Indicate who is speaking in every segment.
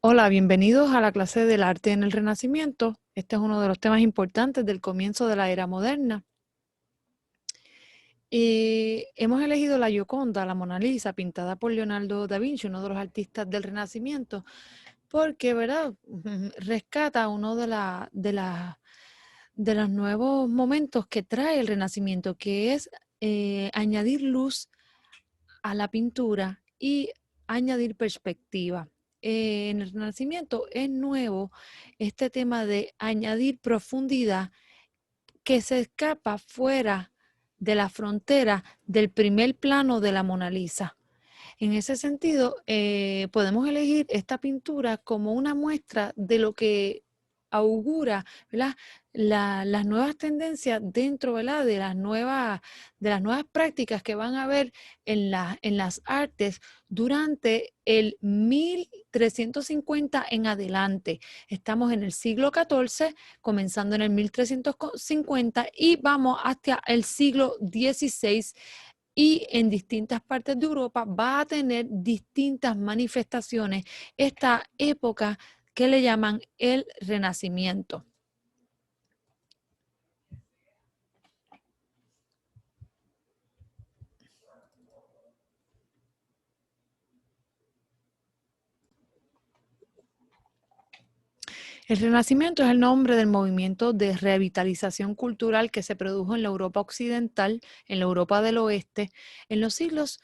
Speaker 1: Hola, bienvenidos a la clase del arte en el Renacimiento. Este es uno de los temas importantes del comienzo de la era moderna. Hemos elegido la Gioconda, la Mona Lisa, pintada por Leonardo da Vinci, uno de los artistas del Renacimiento, porque, ¿verdad?, rescata uno de los nuevos momentos que trae el Renacimiento, que es añadir luz a la pintura y añadir perspectiva. En el Renacimiento es nuevo este tema de añadir profundidad que se escapa fuera de la frontera del primer plano de la Mona Lisa. En ese sentido, podemos elegir esta pintura como una muestra de lo que augura, ¿verdad?, las nuevas tendencias dentro, ¿verdad?, de las nuevas prácticas que van a haber en las artes durante el 1350 en adelante. Estamos en el siglo XIV, comenzando en el 1350 y vamos hasta el siglo XVI, y en distintas partes de Europa va a tener distintas manifestaciones esta época que le llaman el Renacimiento. El Renacimiento es el nombre del movimiento de revitalización cultural que se produjo en la Europa occidental, en la Europa del oeste, en los siglos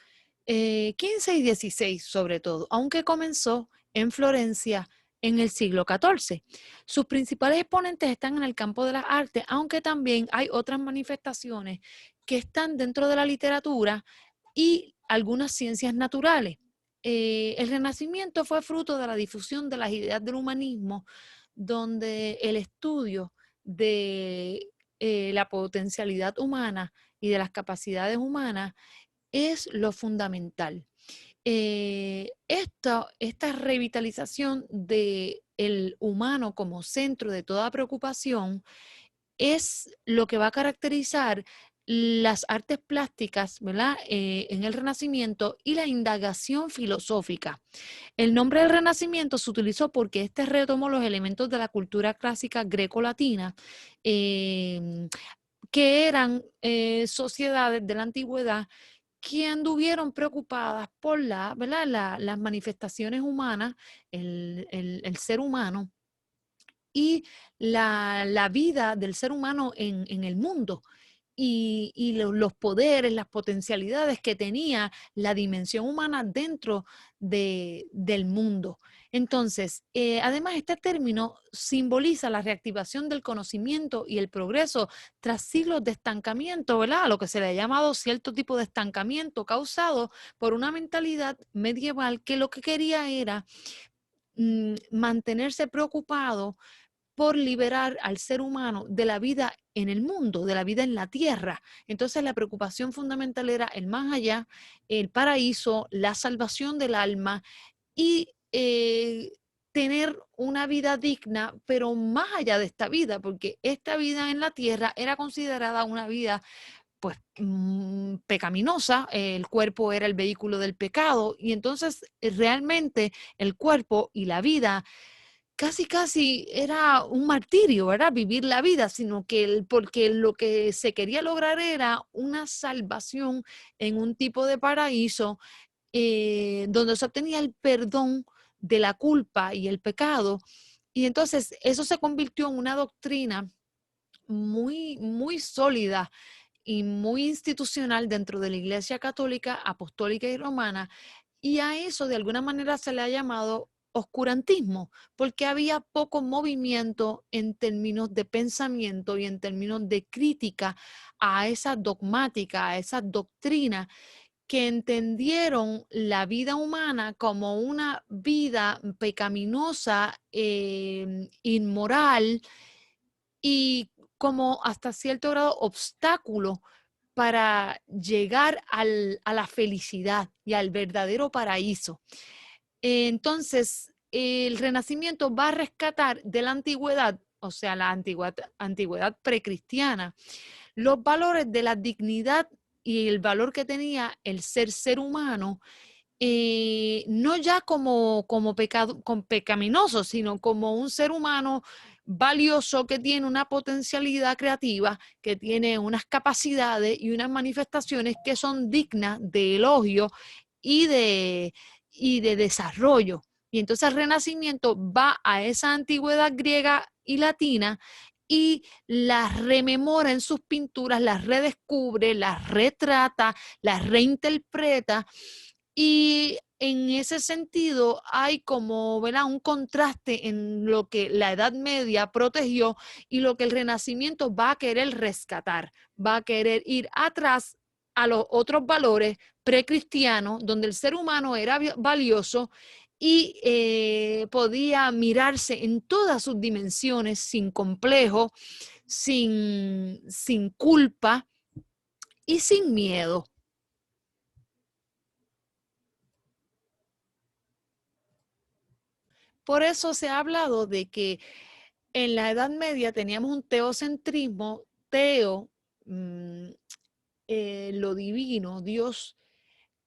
Speaker 1: XV y XVI sobre todo, aunque comenzó en Florencia en el siglo XIV. Sus principales exponentes están en el campo de las artes, aunque también hay otras manifestaciones que están dentro de la literatura y algunas ciencias naturales. El Renacimiento fue fruto de la difusión de las ideas del humanismo, donde el estudio de la potencialidad humana y de las capacidades humanas es lo fundamental. Esta revitalización del humano como centro de toda preocupación es lo que va a caracterizar las artes plásticas, ¿verdad?, en el Renacimiento, y la indagación filosófica. El nombre del Renacimiento se utilizó porque este retomó los elementos de la cultura clásica greco-latina, que eran sociedades de la antigüedad que anduvieron preocupadas por ¿verdad?, las manifestaciones humanas, el ser humano y la vida del ser humano en el mundo. Y los poderes, las potencialidades que tenía la dimensión humana dentro del mundo. Entonces, además, este término simboliza la reactivación del conocimiento y el progreso tras siglos de estancamiento, ¿verdad?, a lo que se le ha llamado cierto tipo de estancamiento causado por una mentalidad medieval que lo que quería era mantenerse preocupado por liberar al ser humano de la vida en el mundo, de la vida en la tierra. Entonces la preocupación fundamental era el más allá, el paraíso, la salvación del alma y tener una vida digna, pero más allá de esta vida, porque esta vida en la tierra era considerada una vida pues pecaminosa, el cuerpo era el vehículo del pecado, y entonces realmente el cuerpo y la vida casi era un martirio, ¿verdad?, vivir la vida, sino que porque lo que se quería lograr era una salvación en un tipo de paraíso, donde se obtenía el perdón de la culpa y el pecado. Y entonces eso se convirtió en una doctrina muy sólida y muy institucional dentro de la Iglesia Católica, Apostólica y Romana, y a eso de alguna manera se le ha llamado oscurantismo, porque había poco movimiento en términos de pensamiento y en términos de crítica a esa dogmática, a esa doctrina que entendieron la vida humana como una vida pecaminosa, inmoral y como hasta cierto grado obstáculo para llegar a la felicidad y al verdadero paraíso. Entonces, el Renacimiento va a rescatar de la antigüedad, o sea, la antigüedad precristiana, los valores de la dignidad y el valor que tenía el ser humano, no ya como pecaminoso, sino como un ser humano valioso que tiene una potencialidad creativa, que tiene unas capacidades y unas manifestaciones que son dignas de elogio y de desarrollo. Y entonces el Renacimiento va a esa antigüedad griega y latina y las rememora en sus pinturas, las redescubre, las retrata, las reinterpreta, y en ese sentido hay como, ¿verdad?, un contraste en lo que la Edad Media protegió y lo que el Renacimiento va a querer rescatar, va a querer ir atrás a los otros valores precristianos, donde el ser humano era valioso y podía mirarse en todas sus dimensiones sin complejo, sin culpa y sin miedo. Por eso se ha hablado de que en la Edad Media teníamos un teocentrismo, mm, lo divino, Dios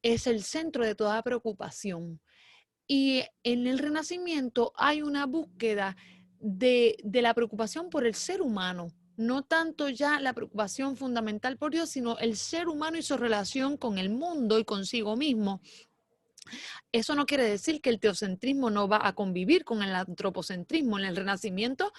Speaker 1: es el centro de toda preocupación. Y en el Renacimiento hay una búsqueda de la preocupación por el ser humano, no tanto ya la preocupación fundamental por Dios, sino el ser humano y su relación con el mundo y consigo mismo. Eso no quiere decir que el teocentrismo no va a convivir con el antropocentrismo. En el Renacimiento,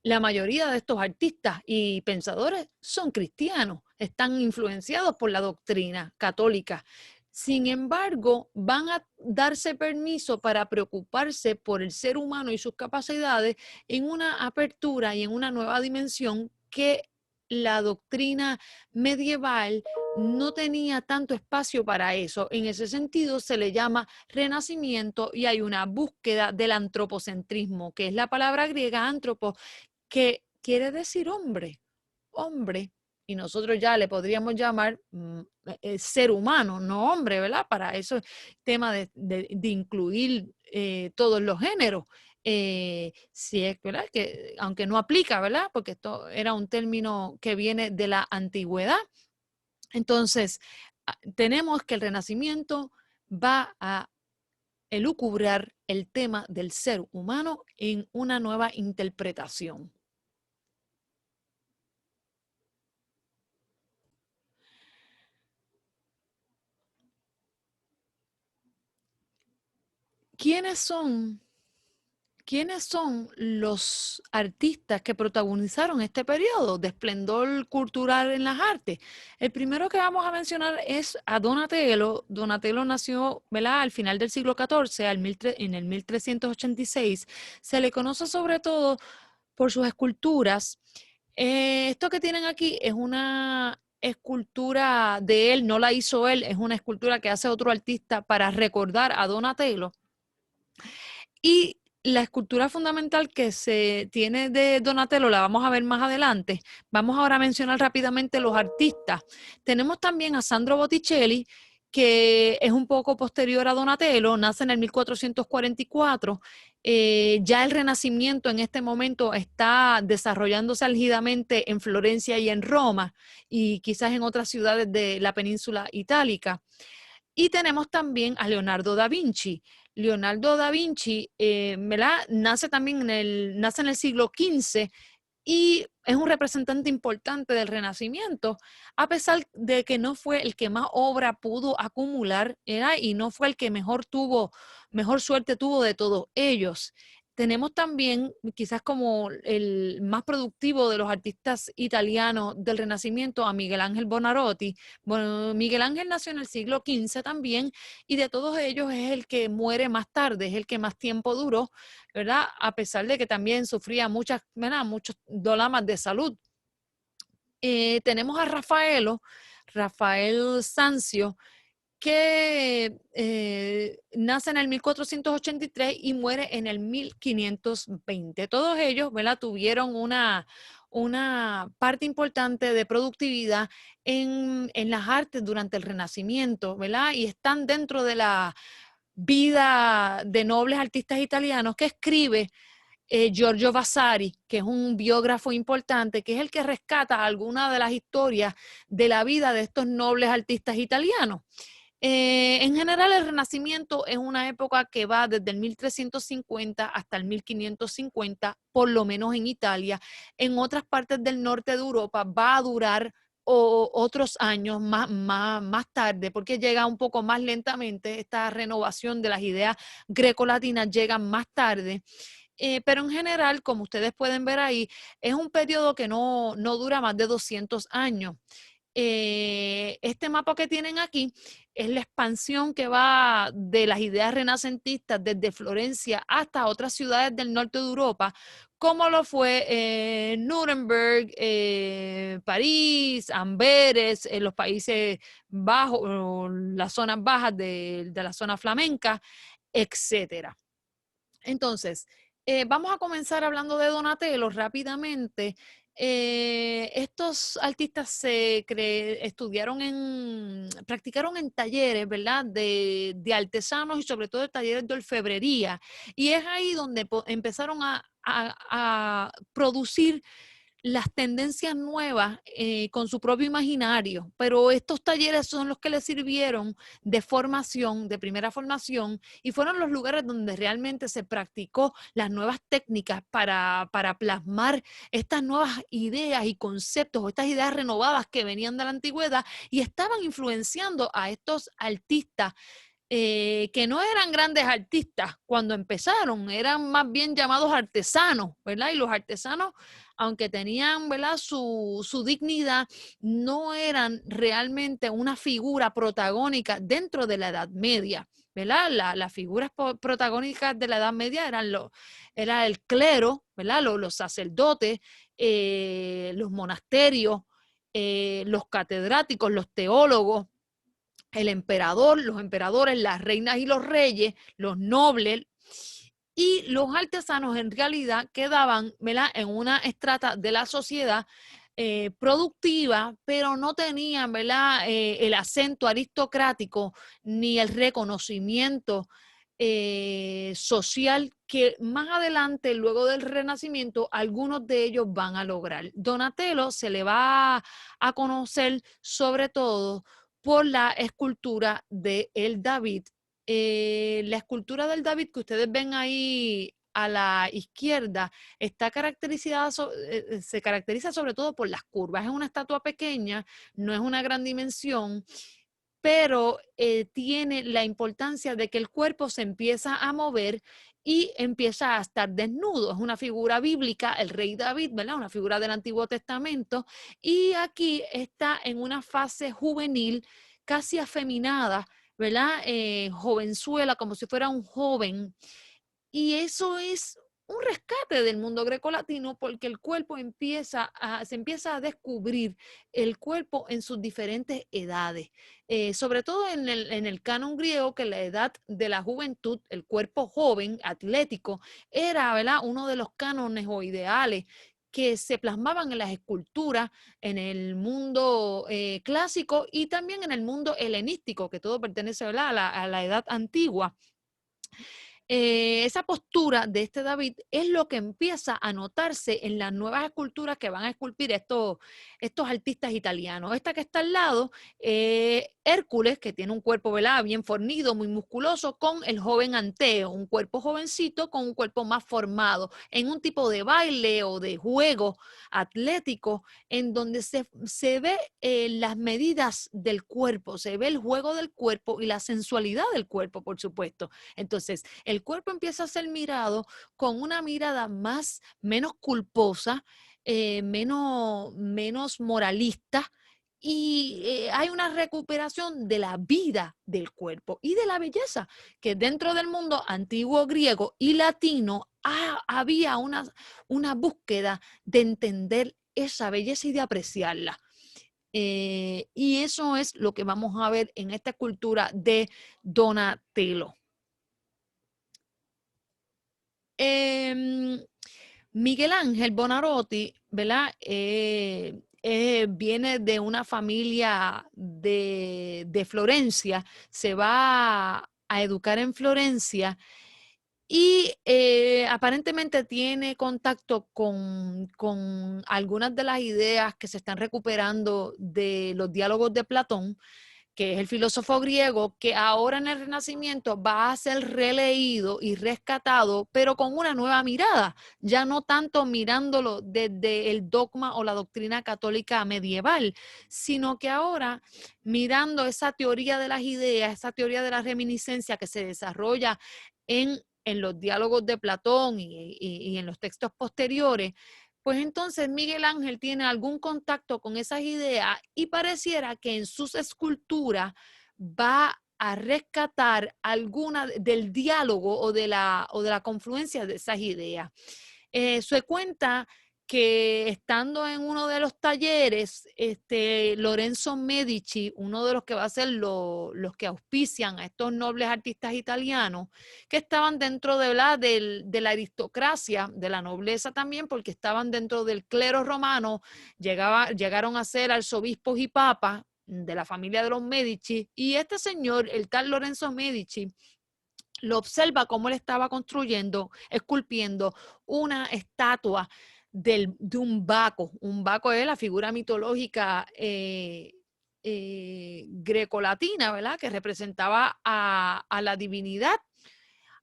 Speaker 1: la mayoría de estos artistas y pensadores son cristianos, están influenciados por la doctrina católica. Sin embargo, van a darse permiso para preocuparse por el ser humano y sus capacidades en una apertura y en una nueva dimensión que la doctrina medieval no tenía tanto espacio para eso. En ese sentido, se le llama renacimiento y hay una búsqueda del antropocentrismo, que es la palabra griega antropo, que quiere decir hombre, hombre, y nosotros ya le podríamos llamar ser humano, no hombre, ¿verdad? Para eso tema de incluir todos los géneros. Si es verdad que, aunque no aplica, ¿verdad? Porque esto era un término que viene de la antigüedad. Entonces, tenemos que el Renacimiento va a elucubrar el tema del ser humano en una nueva interpretación. ¿Quiénes son los artistas que protagonizaron este periodo de esplendor cultural en las artes? El primero que vamos a mencionar es a Donatello. Donatello nació, ¿verdad?, al final del siglo XIV, en el 1386. Se le conoce sobre todo por sus esculturas. Esto que tienen aquí es una escultura de él, no la hizo él, es una escultura que hace otro artista para recordar a Donatello. Y la escultura fundamental que se tiene de Donatello la vamos a ver más adelante. Vamos ahora a mencionar rápidamente los artistas. Tenemos también a Sandro Botticelli, que es un poco posterior a Donatello, nace en el 1444. Ya el Renacimiento en este momento está desarrollándose álgidamente en Florencia y en Roma, y quizás en otras ciudades de la península itálica. Y tenemos también a Leonardo da Vinci. Leonardo da Vinci nace también nace en el siglo XV y es un representante importante del Renacimiento, a pesar de que no fue el que más obra pudo acumular, y no fue el que mejor suerte tuvo de todos ellos. Tenemos también, quizás como el más productivo de los artistas italianos del Renacimiento, a Miguel Ángel Buonarroti. Bueno, Miguel Ángel nació en el siglo XV también, y de todos ellos es el que muere más tarde, es el que más tiempo duró, ¿verdad? A pesar de que también sufría muchos problemas de salud. Tenemos a Rafael Sanzio, que nace en el 1483 y muere en el 1520. Todos ellos, ¿verdad?, tuvieron una parte importante de productividad en las artes durante el Renacimiento, ¿verdad? Y están dentro de la vida de nobles artistas italianos que escribe Giorgio Vasari, que es un biógrafo importante, que es el que rescata algunas de las historias de la vida de estos nobles artistas italianos. En general, el Renacimiento es una época que va desde el 1350 hasta el 1550, por lo menos en Italia. En otras partes del norte de Europa va a durar otros años más tarde, porque llega un poco más lentamente. Esta renovación de las ideas grecolatinas llega más tarde. Pero en general, como ustedes pueden ver ahí, es un periodo que no dura más de 200 años. Este mapa que tienen aquí es la expansión que va de las ideas renacentistas desde Florencia hasta otras ciudades del norte de Europa, como lo fue Nuremberg, París, Amberes, en los Países Bajos, las zonas bajas de la zona flamenca, etcétera. Entonces, vamos a comenzar hablando de Donatello rápidamente. Estos artistas practicaron en talleres, ¿verdad? De artesanos y sobre todo de talleres de orfebrería. Y es ahí donde empezaron a producir las tendencias nuevas con su propio imaginario, pero estos talleres son los que les sirvieron de formación, de primera formación, y fueron los lugares donde realmente se practicó las nuevas técnicas para plasmar estas nuevas ideas y conceptos, o estas ideas renovadas que venían de la antigüedad y estaban influenciando a estos artistas que no eran grandes artistas cuando empezaron, eran más bien llamados artesanos, ¿verdad? Y los artesanos, aunque tenían, ¿verdad? Su dignidad, no eran realmente una figura protagónica dentro de la Edad Media, ¿verdad? Las figuras protagónicas de la Edad Media era el clero, ¿verdad? Los sacerdotes, los monasterios, los catedráticos, los teólogos, el emperador, los emperadores, las reinas y los reyes, los nobles, y los artesanos en realidad quedaban, ¿verdad?, en una estrata de la sociedad productiva, pero no tenían, ¿verdad?, el acento aristocrático ni el reconocimiento social que más adelante, luego del Renacimiento, algunos de ellos van a lograr. Donatello se le va a conocer sobre todo por la escultura de el David. La escultura del David que ustedes ven ahí a la izquierda se caracteriza sobre todo por las curvas. Es una estatua pequeña, no es una gran dimensión, pero tiene la importancia de que el cuerpo se empieza a mover y empieza a estar desnudo. Es una figura bíblica, el rey David, ¿verdad? Una figura del Antiguo Testamento, y aquí está en una fase juvenil, casi afeminada, ¿verdad? Jovenzuela, como si fuera un joven, y eso es un rescate del mundo grecolatino porque el cuerpo se empieza a descubrir el cuerpo en sus diferentes edades, sobre todo en el canon griego, que la edad de la juventud, el cuerpo joven, atlético, era, ¿verdad?, uno de los cánones o ideales que se plasmaban en las esculturas en el mundo clásico y también en el mundo helenístico, que todo pertenece, ¿verdad?, a la edad antigua. Esa postura de este David es lo que empieza a notarse en las nuevas esculturas que van a esculpir estos artistas italianos. Esta que está al lado, Hércules, que tiene un cuerpo, ¿verdad?, bien fornido, muy musculoso, con el joven Anteo, un cuerpo jovencito con un cuerpo más formado, en un tipo de baile o de juego atlético, en donde se ve las medidas del cuerpo, se ve el juego del cuerpo y la sensualidad del cuerpo, por supuesto. Entonces, el cuerpo empieza a ser mirado con una mirada menos culposa, menos moralista, y hay una recuperación de la vida del cuerpo y de la belleza, que dentro del mundo antiguo griego y latino había una búsqueda de entender esa belleza y de apreciarla. Y eso es lo que vamos a ver en esta escultura de Donatello. Miguel Ángel Bonarotti, ¿verdad? Viene de una familia de Florencia, se va a educar en Florencia y aparentemente tiene contacto con algunas de las ideas que se están recuperando de los diálogos de Platón, que es el filósofo griego, que ahora en el Renacimiento va a ser releído y rescatado, pero con una nueva mirada, ya no tanto mirándolo desde el dogma o la doctrina católica medieval, sino que ahora mirando esa teoría de las ideas, esa teoría de la reminiscencia que se desarrolla en los diálogos de Platón y en los textos posteriores, pues entonces Miguel Ángel tiene algún contacto con esas ideas y pareciera que en sus esculturas va a rescatar alguna del diálogo o de la confluencia de esas ideas. Se cuenta que estando en uno de los talleres, Lorenzo Medici, uno de los que va a ser los que auspician a estos nobles artistas italianos, que estaban dentro de la aristocracia, de la nobleza también, porque estaban dentro del clero romano, llegaron a ser arzobispos y papas de la familia de los Medici, y este señor, el tal Lorenzo Medici, lo observa cómo él estaba construyendo, esculpiendo una estatua de un Baco. Un Baco es la figura mitológica grecolatina, ¿verdad? Que representaba a la divinidad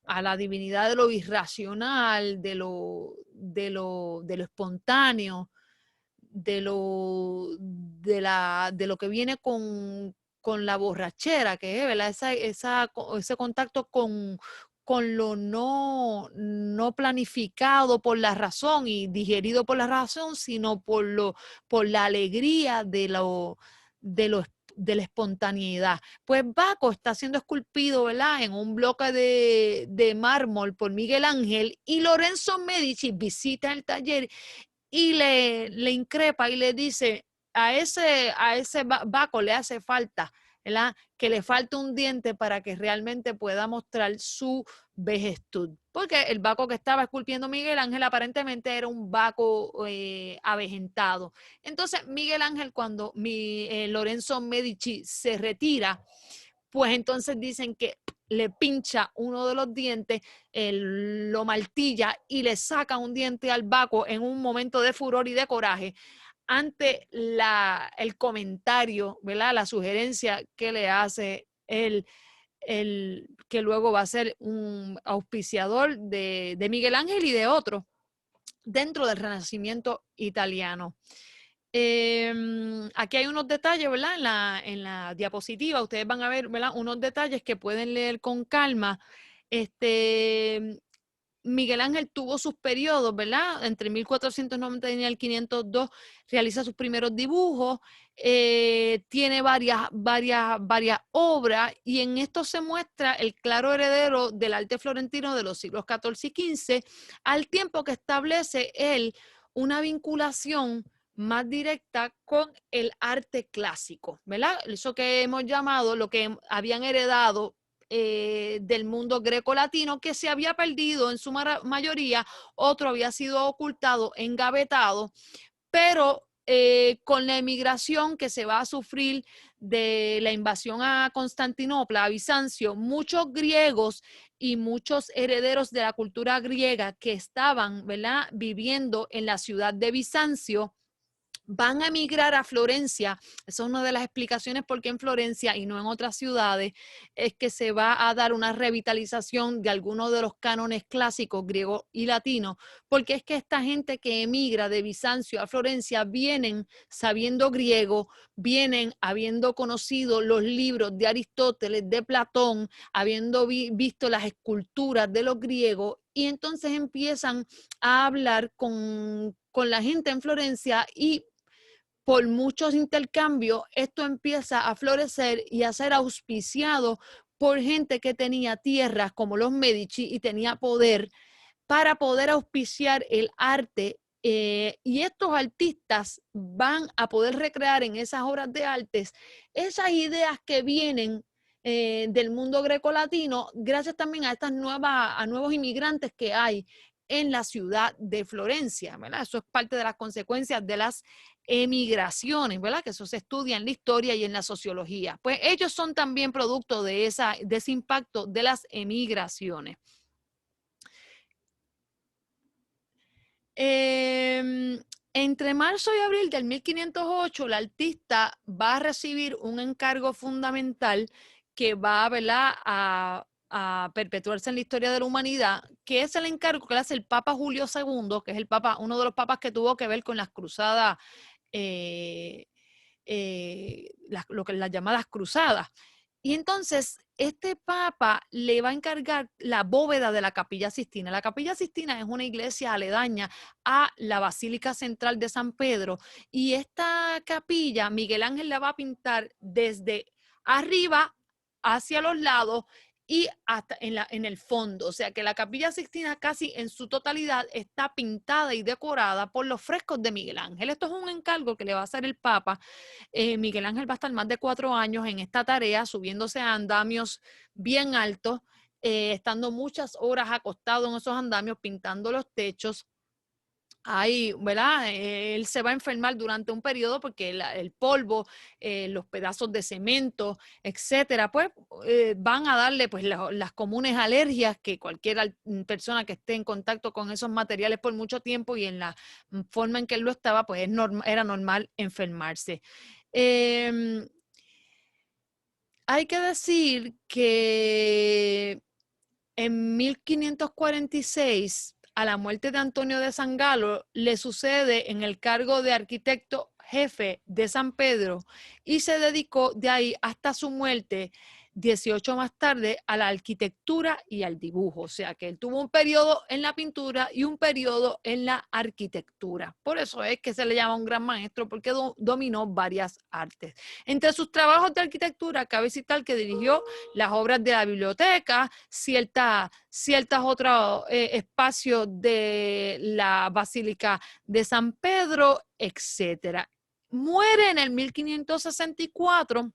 Speaker 1: de lo irracional, de lo espontáneo, de lo que viene con la borrachera, que es, ¿verdad? Ese contacto con lo no planificado por la razón y digerido por la razón, sino por la alegría de lo de la espontaneidad. Pues Baco está siendo esculpido, ¿verdad?, en un bloque de mármol por Miguel Ángel, y Lorenzo Medici visita el taller y le increpa y le dice, a ese Baco le hace falta, ¿verdad?, que le falta un diente para que realmente pueda mostrar su vejestud. Porque el Baco que estaba esculpiendo Miguel Ángel aparentemente era un Baco avejentado. Entonces Miguel Ángel, cuando Lorenzo Medici se retira, pues entonces dicen que le pincha uno de los dientes, lo martilla y le saca un diente al Baco en un momento de furor y de coraje ante el comentario, ¿verdad?, la sugerencia que le hace que luego va a ser un auspiciador de Miguel Ángel y de otros dentro del Renacimiento italiano. Aquí hay unos detalles, ¿verdad? En la diapositiva ustedes van a ver, ¿verdad?, unos detalles que pueden leer con calma. Miguel Ángel tuvo sus periodos, ¿verdad? Entre 1490 y el 502 realiza sus primeros dibujos, tiene varias obras, y en esto se muestra el claro heredero del arte florentino de los siglos XIV y XV, al tiempo que establece él una vinculación más directa con el arte clásico, ¿verdad? Eso que hemos llamado, lo que habían heredado del mundo greco-latino, que se había perdido en su mayoría, otro había sido ocultado, engavetado, pero con la emigración que se va a sufrir de la invasión a Constantinopla, a Bizancio, muchos griegos y muchos herederos de la cultura griega que estaban, ¿verdad?, viviendo en la ciudad de Bizancio, van a emigrar a Florencia. Esa es una de las explicaciones por qué en Florencia y no en otras ciudades es que se va a dar una revitalización de algunos de los cánones clásicos griego y latino, porque es que esta gente que emigra de Bizancio a Florencia vienen sabiendo griego, vienen habiendo conocido los libros de Aristóteles, de Platón, habiendo visto las esculturas de los griegos, y entonces empiezan a hablar con la gente en Florencia, y por muchos intercambios, esto empieza a florecer y a ser auspiciado por gente que tenía tierras como los Medici y tenía poder para poder auspiciar el arte. Y estos artistas van a poder recrear en esas obras de artes esas ideas que vienen del mundo grecolatino, gracias también a nuevos inmigrantes que hay en la ciudad de Florencia, ¿verdad? Eso es parte de las consecuencias de las emigraciones, ¿verdad?, que eso se estudia en la historia y en la sociología. Pues ellos son también producto de ese impacto de las emigraciones. Entre marzo y abril del 1508, el artista va a recibir un encargo fundamental que va, ¿verdad?, a perpetuarse en la historia de la humanidad, que es el encargo que le hace el Papa Julio II, que es el papa, uno de los papas que tuvo que ver con las cruzadas, eh, lo que las llamadas cruzadas. Y entonces este papa le va a encargar la bóveda de la Capilla Sistina. La Capilla Sistina es una iglesia aledaña a la Basílica Central de San Pedro, y esta capilla Miguel Ángel la va a pintar desde arriba hacia los lados y hasta en el fondo. O sea que la Capilla Sistina casi en su totalidad está pintada y decorada por los frescos de Miguel Ángel. Esto es un encargo que le va a hacer el Papa. Miguel Ángel va a estar más de 4 años en esta tarea, subiéndose a andamios bien altos, estando muchas horas acostado en esos andamios, pintando los techos. Ahí, ¿verdad? Él se va a enfermar durante un periodo porque el polvo, los pedazos de cemento, etcétera, pues van a darle pues las comunes alergias que cualquier persona que esté en contacto con esos materiales por mucho tiempo y en la forma en que él lo estaba, pues era normal enfermarse. Hay que decir que en 1546, a la muerte de Antonio de San Galo, le sucede en el cargo de arquitecto jefe de San Pedro y se dedicó de ahí hasta su muerte 18 más tarde a la arquitectura y al dibujo. O sea que él tuvo un periodo en la pintura y un periodo en la arquitectura. Por eso es que se le llama un gran maestro, porque dominó varias artes. Entre sus trabajos de arquitectura cabe citar que dirigió las obras de la biblioteca, ciertos otros espacios de la Basílica de San Pedro, etcétera. Muere en el 1564,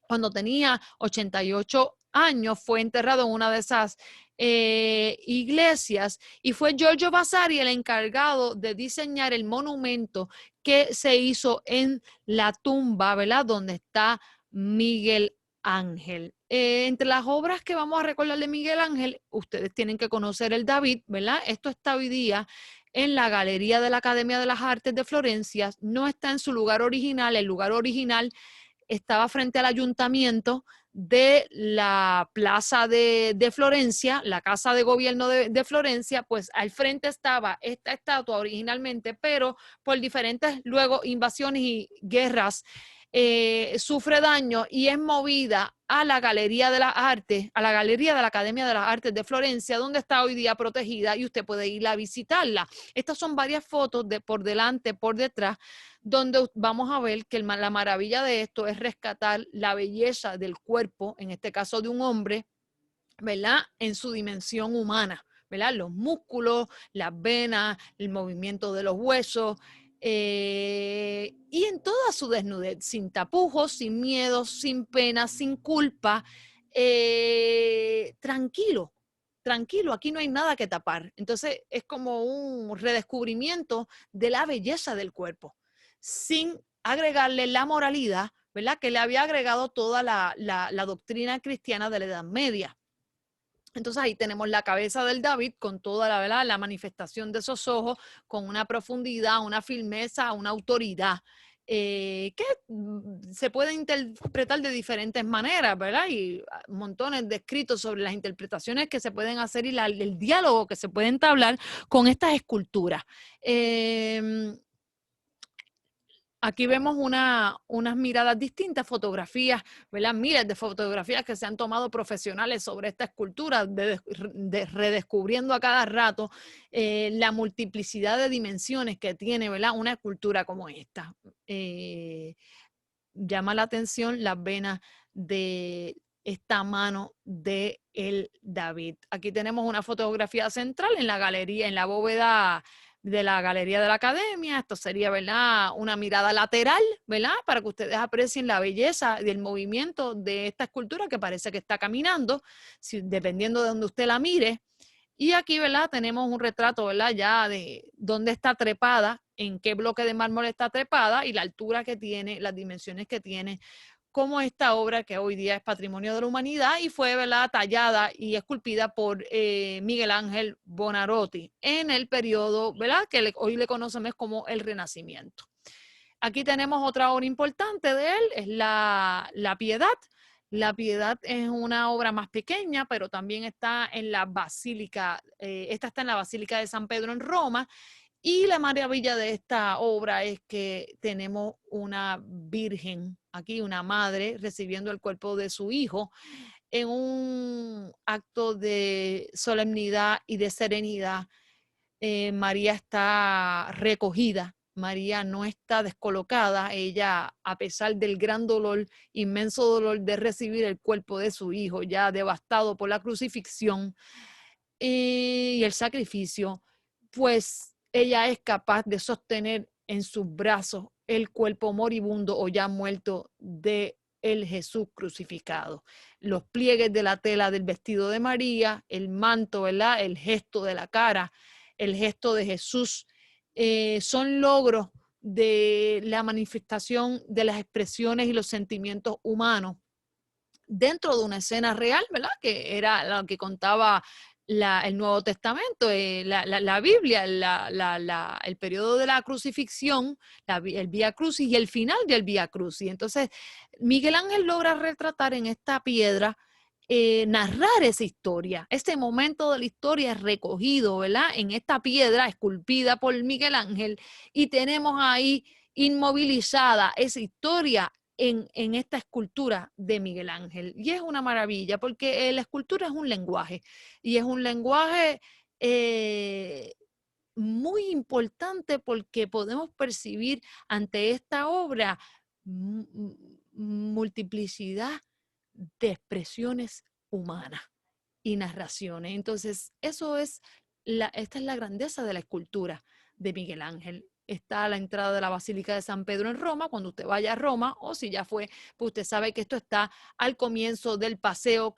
Speaker 1: cuando tenía 88 años, fue enterrado en una de esas iglesias, y fue Giorgio Vasari el encargado de diseñar el monumento que se hizo en la tumba, ¿verdad?, donde está Miguel Ángel. Entre las obras que vamos a recordar de Miguel Ángel, ustedes tienen que conocer el David, ¿verdad? Esto está hoy día en la Galería de la Academia de las Artes de Florencia. No está en su lugar original. El lugar original estaba frente al ayuntamiento de la plaza de Florencia, la casa de gobierno de Florencia. Pues al frente estaba esta estatua originalmente, pero por diferentes luego invasiones y guerras sufre daño y es movida a la Galería de las Artes, a la Galería de la Academia de las Artes de Florencia, donde está hoy día protegida y usted puede ir a visitarla. Estas son varias fotos de por delante, por detrás, donde vamos a ver que la maravilla de esto es rescatar la belleza del cuerpo, en este caso de un hombre, ¿verdad?, en su dimensión humana, ¿verdad? Los músculos, las venas, el movimiento de los huesos, y en toda su desnudez, sin tapujos, sin miedo, sin pena, sin culpa, tranquilo, tranquilo, aquí no hay nada que tapar. Entonces es como un redescubrimiento de la belleza del cuerpo, sin agregarle la moralidad, ¿verdad?, que le había agregado toda la doctrina cristiana de la Edad Media. Entonces ahí tenemos la cabeza del David con toda la, ¿verdad?, la manifestación de esos ojos, con una profundidad, una firmeza, una autoridad, que se puede interpretar de diferentes maneras, ¿verdad? Y montones de escritos sobre las interpretaciones que se pueden hacer y el diálogo que se puede entablar con estas esculturas. Aquí vemos unas miradas distintas, fotografías, ¿verdad? Miles de fotografías que se han tomado profesionales sobre esta escultura, redescubriendo a cada rato la multiplicidad de dimensiones que tiene, ¿verdad?, una escultura como esta. Llama la atención las venas de esta mano de el David. Aquí tenemos una fotografía central en la galería, en la bóveda de la Galería de la Academia. Esto sería, ¿verdad?, una mirada lateral, ¿verdad?, para que ustedes aprecien la belleza del movimiento de esta escultura que parece que está caminando, dependiendo de donde usted la mire. Y aquí, ¿verdad?, tenemos un retrato, ¿verdad?, ya de dónde está trepada, en qué bloque de mármol está trepada y la altura que tiene, las dimensiones que tiene, como esta obra que hoy día es Patrimonio de la Humanidad y fue, ¿verdad?, tallada y esculpida por Miguel Ángel Buonarroti en el periodo, ¿verdad?, que hoy le conocemos como el Renacimiento. Aquí tenemos otra obra importante de él, es la Piedad. La Piedad es una obra más pequeña, pero también está en la Basílica, esta está en la Basílica de San Pedro en Roma. Y la maravilla de esta obra es que tenemos una virgen, aquí una madre recibiendo el cuerpo de su hijo en un acto de solemnidad y de serenidad. María está recogida, María no está descolocada, ella, a pesar del gran dolor, inmenso dolor de recibir el cuerpo de su hijo ya devastado por la crucifixión y el sacrificio, pues ella es capaz de sostener en sus brazos el cuerpo moribundo o ya muerto de el Jesús crucificado. Los pliegues de la tela del vestido de María, el manto, ¿verdad?, el gesto de la cara, el gesto de Jesús, son logros de la manifestación de las expresiones y los sentimientos humanos dentro de una escena real, ¿verdad?, que era lo que contaba el Nuevo Testamento, la Biblia, el periodo de la crucifixión, el Vía Crucis y el final del Vía Crucis. Entonces, Miguel Ángel logra retratar en esta piedra, narrar esa historia. Este momento de la historia es recogido, ¿verdad?, en esta piedra esculpida por Miguel Ángel, y tenemos ahí inmovilizada esa historia en esta escultura de Miguel Ángel. Y es una maravilla porque la escultura es un lenguaje y es un lenguaje muy importante porque podemos percibir ante esta obra multiplicidad de expresiones humanas y narraciones. Entonces, esta es la grandeza de la escultura de Miguel Ángel. Está a la entrada de la Basílica de San Pedro en Roma, cuando usted vaya a Roma, o si ya fue, pues usted sabe que esto está al comienzo del paseo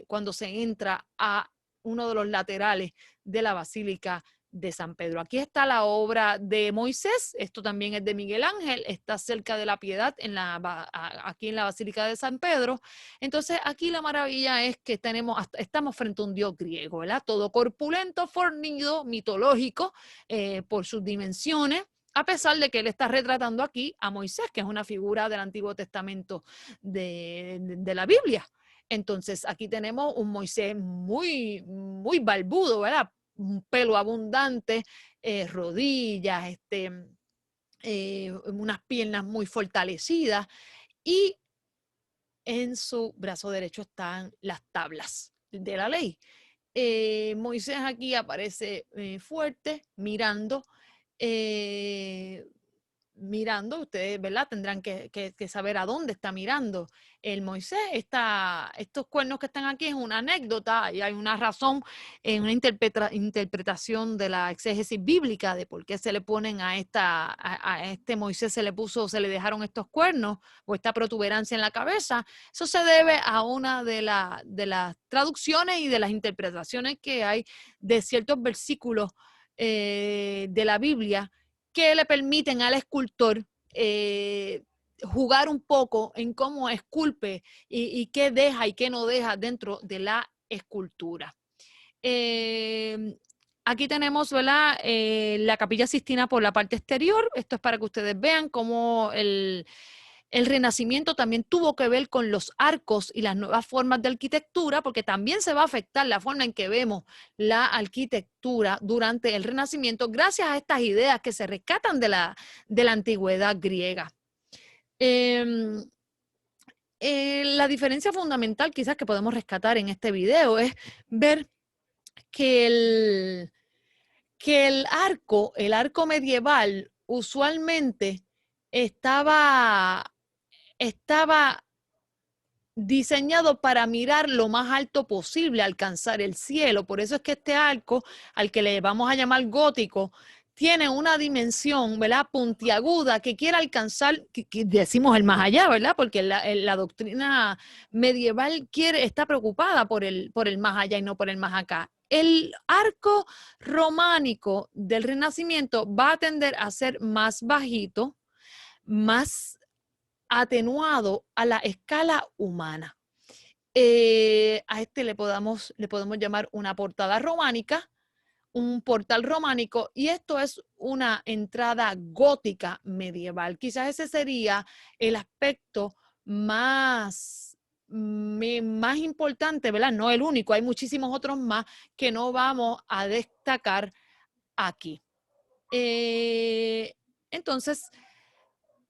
Speaker 1: cuando se entra a uno de los laterales de la Basílica de San Pedro. Aquí está la obra de Moisés, esto también es de Miguel Ángel, está cerca de la Piedad, aquí en la Basílica de San Pedro. Entonces aquí la maravilla es que estamos frente a un dios griego, ¿verdad? Todo corpulento, fornido, mitológico, por sus dimensiones, a pesar de que él está retratando aquí a Moisés, que es una figura del Antiguo Testamento de la Biblia. Entonces aquí tenemos un Moisés muy, muy barbudo, ¿verdad?, un pelo abundante, rodillas, unas piernas muy fortalecidas, y en su brazo derecho están las tablas de la ley. Moisés aquí aparece fuerte, mirando, ustedes, ¿verdad?, tendrán que saber a dónde está mirando el Moisés. Estos cuernos que están aquí es una anécdota y hay una razón, una interpretación de la exégesis bíblica de por qué se le ponen a este Moisés se le dejaron estos cuernos o esta protuberancia en la cabeza. Eso se debe a una de las traducciones y de las interpretaciones que hay de ciertos versículos de la Biblia que le permiten al escultor jugar un poco en cómo esculpe y qué deja y qué no deja dentro de la escultura. Aquí tenemos, ¿verdad?, la Capilla Sixtina por la parte exterior. Esto es para que ustedes vean cómo el Renacimiento también tuvo que ver con los arcos y las nuevas formas de arquitectura, porque también se va a afectar la forma en que vemos la arquitectura durante el Renacimiento gracias a estas ideas que se rescatan de la antigüedad griega. La diferencia fundamental quizás que podemos rescatar en este video es ver que el arco medieval usualmente estaba diseñado para mirar lo más alto posible, alcanzar el cielo. Por eso es que este arco, al que le vamos a llamar gótico, tiene una dimensión, ¿verdad?, puntiaguda, que quiere alcanzar, que decimos el más allá, ¿verdad?, porque la doctrina medieval está preocupada por el más allá y no por el más acá. El arco románico del Renacimiento va a tender a ser más bajito, más atenuado a la escala humana. A este le podemos llamar una portada románica, un portal románico, y esto es una entrada gótica medieval. Quizás ese sería el aspecto más importante, ¿verdad? No el único, hay muchísimos otros más que no vamos a destacar aquí. Entonces,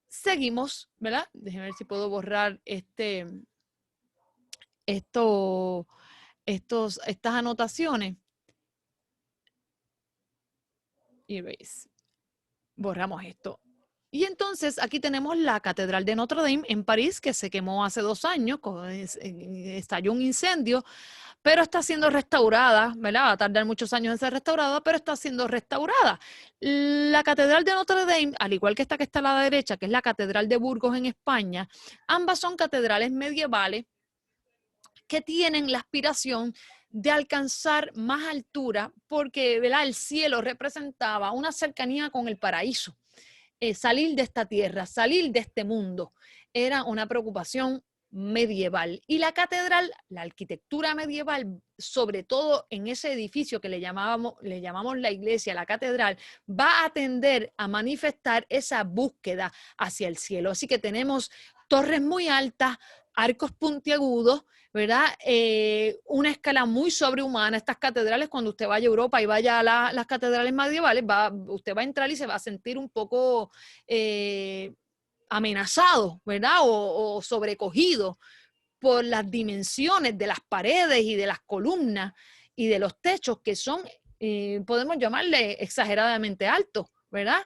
Speaker 1: seguimos, ¿verdad? Déjenme ver si puedo borrar estas anotaciones. Erase. Borramos esto. Y entonces aquí tenemos la Catedral de Notre Dame en París, que se quemó hace 2 años, estalló un incendio, pero está siendo restaurada, ¿verdad? Va a tardar muchos años en ser restaurada, pero está siendo restaurada. La Catedral de Notre Dame, al igual que esta que está a la derecha, que es la Catedral de Burgos en España, ambas son catedrales medievales que tienen la aspiración de alcanzar más altura porque, ¿verdad?, el cielo representaba una cercanía con el paraíso. Salir de esta tierra, salir de este mundo, era una preocupación medieval. Y la catedral, la arquitectura medieval, sobre todo en ese edificio que le llamamos la iglesia, la catedral, va a tender a manifestar esa búsqueda hacia el cielo. Así que tenemos torres muy altas, arcos puntiagudos, ¿verdad? Una escala muy sobrehumana. Estas catedrales, cuando usted vaya a Europa y vaya a las catedrales medievales, usted va a entrar y se va a sentir un poco amenazado, ¿verdad? O sobrecogido por las dimensiones de las paredes y de las columnas y de los techos que son, podemos llamarle exageradamente altos, ¿verdad?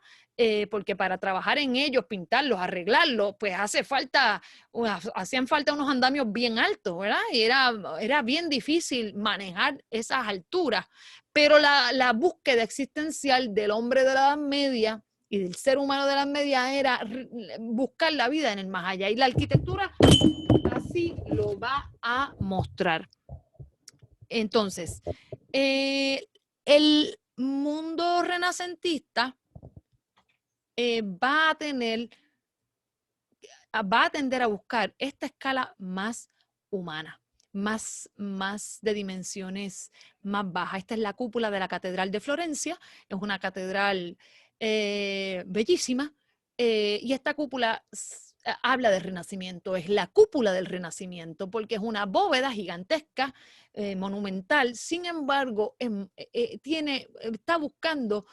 Speaker 1: Porque para trabajar en ellos, pintarlos, arreglarlos, pues hacían falta unos andamios bien altos, ¿verdad? Y era bien difícil manejar esas alturas. Pero la búsqueda existencial del hombre de la Edad Media y del ser humano de la Edad Media era buscar la vida en el más allá. Y la arquitectura así lo va a mostrar. Entonces, el mundo renacentista va a tender a buscar esta escala más humana, más de dimensiones más bajas. Esta es la cúpula de la Catedral de Florencia, es una catedral bellísima, y esta cúpula habla de Renacimiento, es la cúpula del Renacimiento, porque es una bóveda gigantesca, monumental. Sin embargo, está buscando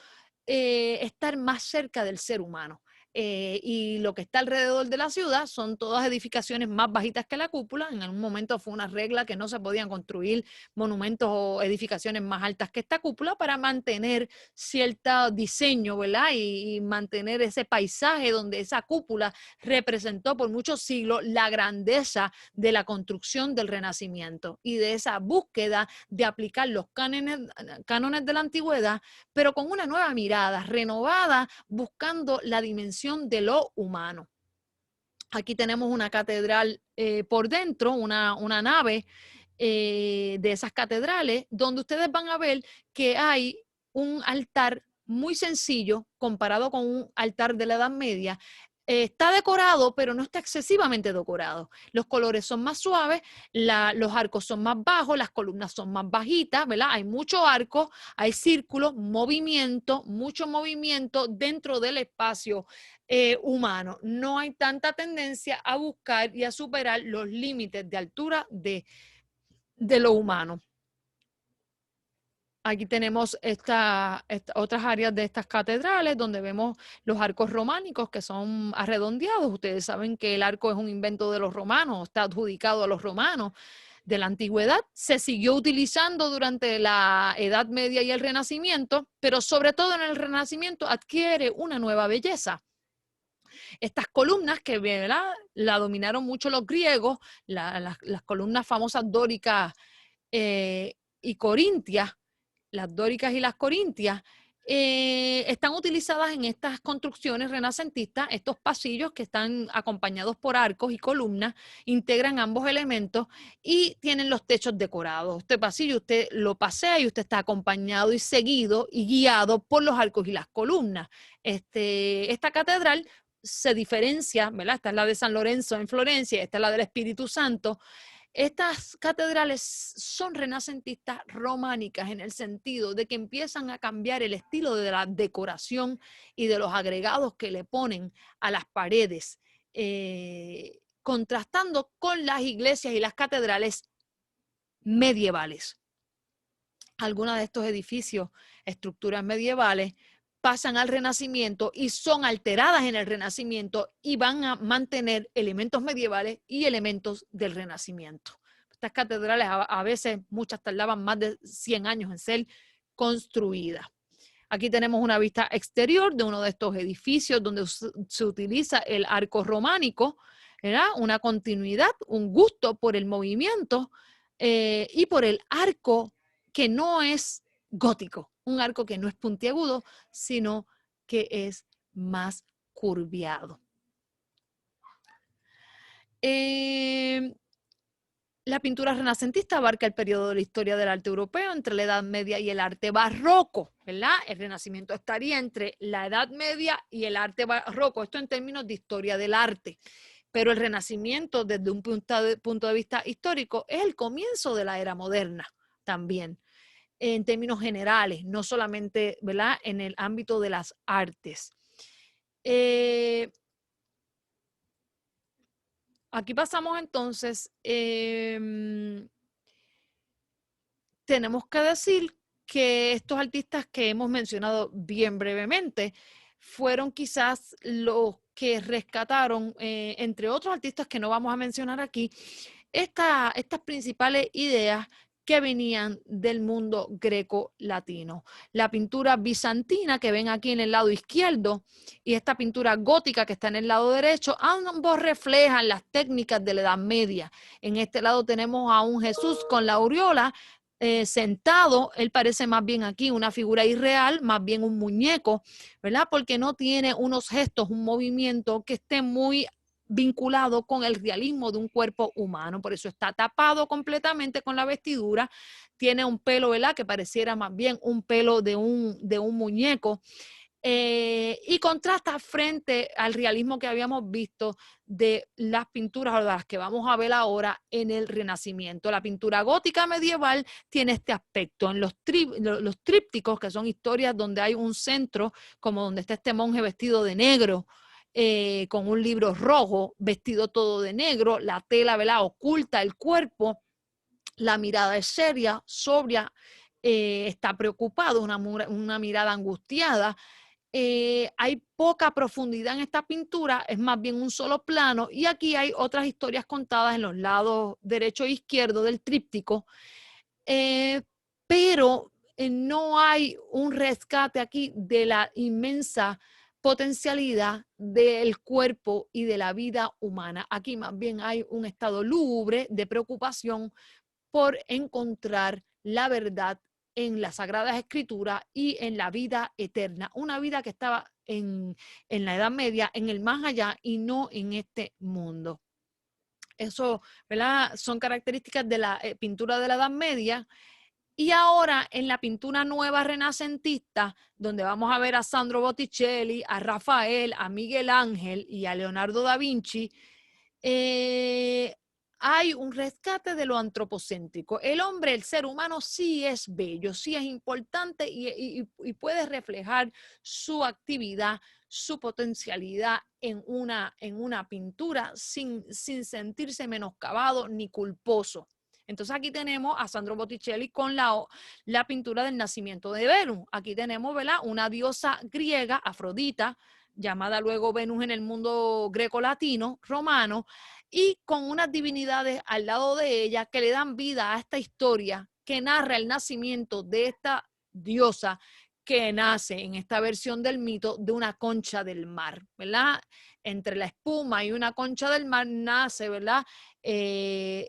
Speaker 1: estar más cerca del ser humano. Y lo que está alrededor de la ciudad son todas edificaciones más bajitas que la cúpula. En algún momento fue una regla que no se podían construir monumentos o edificaciones más altas que esta cúpula para mantener cierto diseño, ¿verdad? Y mantener ese paisaje donde esa cúpula representó por muchos siglos la grandeza de la construcción del Renacimiento y de esa búsqueda de aplicar los cánones de la antigüedad, pero con una nueva mirada, renovada, buscando la dimensión de lo humano. Aquí tenemos una catedral por dentro, una nave de esas catedrales, donde ustedes van a ver que hay un altar muy sencillo comparado con un altar de la Edad Media. Está decorado, pero no está excesivamente decorado. Los colores son más suaves, los arcos son más bajos, las columnas son más bajitas, ¿verdad? Hay mucho arco, hay círculos, mucho movimiento dentro del espacio humano. No hay tanta tendencia a buscar y a superar los límites de altura de lo humano. Aquí tenemos otras áreas de estas catedrales donde vemos los arcos románicos que son arredondeados. Ustedes saben que el arco es un invento de los romanos, está adjudicado a los romanos de la antigüedad. Se siguió utilizando durante la Edad Media y el Renacimiento, pero sobre todo en el Renacimiento adquiere una nueva belleza. Estas columnas que, ¿verdad?, la dominaron mucho los griegos, las columnas famosas dóricas y corintias, las dóricas y las corintias, están utilizadas en estas construcciones renacentistas. Estos pasillos que están acompañados por arcos y columnas integran ambos elementos y tienen los techos decorados. Este pasillo usted lo pasea y usted está acompañado y seguido y guiado por los arcos y las columnas. Esta catedral se diferencia, ¿verdad? Esta es la de San Lorenzo en Florencia, esta es la del Espíritu Santo. Estas catedrales son renacentistas románicas en el sentido de que empiezan a cambiar el estilo de la decoración y de los agregados que le ponen a las paredes, contrastando con las iglesias y las catedrales medievales. Algunos de estos edificios, estructuras medievales, pasan al Renacimiento y son alteradas en el Renacimiento y van a mantener elementos medievales y elementos del Renacimiento. Estas catedrales a veces muchas tardaban más de 100 años en ser construidas. Aquí tenemos una vista exterior de uno de estos edificios donde se utiliza el arco románico, ¿verdad? Una continuidad, un gusto por el movimiento y por el arco que no es gótico, un arco que no es puntiagudo, sino que es más curviado. La pintura renacentista abarca el periodo de la historia del arte europeo entre la Edad Media y el arte barroco, ¿verdad? El Renacimiento estaría entre la Edad Media y el arte barroco, esto en términos de historia del arte. Pero el Renacimiento, desde un punto de vista histórico, es el comienzo de la era moderna también, en términos generales, no solamente, ¿verdad?, en el ámbito de las artes. Aquí pasamos entonces, tenemos que decir que estos artistas que hemos mencionado bien brevemente fueron quizás los que rescataron, entre otros artistas que no vamos a mencionar aquí, estas principales ideas que venían del mundo greco-latino. La pintura bizantina que ven aquí en el lado izquierdo y esta pintura gótica que está en el lado derecho, ambos reflejan las técnicas de la Edad Media. En este lado tenemos a un Jesús con la aureola, sentado, él parece más bien aquí una figura irreal, más bien un muñeco, ¿verdad? Porque no tiene unos gestos, un movimiento que esté muy vinculado con el realismo de un cuerpo humano, por eso está tapado completamente con la vestidura, tiene un pelo, ¿verdad?, que pareciera más bien un pelo de un muñeco, y contrasta frente al realismo que habíamos visto de las pinturas o de las que vamos a ver ahora en el Renacimiento. La pintura gótica medieval tiene este aspecto. En los trípticos, que son historias donde hay un centro, como donde está este monje vestido de negro, con un libro rojo, vestido todo de negro, la tela, ¿verdad?, oculta el cuerpo, la mirada es seria, sobria, está preocupado, una mirada angustiada. Hay poca profundidad en esta pintura, es más bien un solo plano, y aquí hay otras historias contadas en los lados derecho e izquierdo del tríptico, pero no hay un rescate aquí de la inmensa potencialidad del cuerpo y de la vida humana. Aquí más bien hay un estado lúgubre de preocupación por encontrar la verdad en las Sagradas Escrituras y en la vida eterna, una vida que estaba en la Edad Media, en el más allá y no en este mundo. Eso, ¿verdad?, son características de la pintura de la Edad Media. Y ahora en la pintura nueva renacentista, donde vamos a ver a Sandro Botticelli, a Rafael, a Miguel Ángel y a Leonardo da Vinci, hay un rescate de lo antropocéntrico. El hombre, el ser humano, sí es bello, sí es importante y puede reflejar su actividad, su potencialidad en una pintura sin sentirse menoscabado ni culposo. Entonces aquí tenemos a Sandro Botticelli con la pintura del nacimiento de Venus. Aquí tenemos, ¿verdad?, una diosa griega, Afrodita, llamada luego Venus en el mundo greco-latino, romano, y con unas divinidades al lado de ella que le dan vida a esta historia que narra el nacimiento de esta diosa que nace en esta versión del mito de una concha del mar, ¿verdad? Entre la espuma y una concha del mar nace, ¿verdad?, esta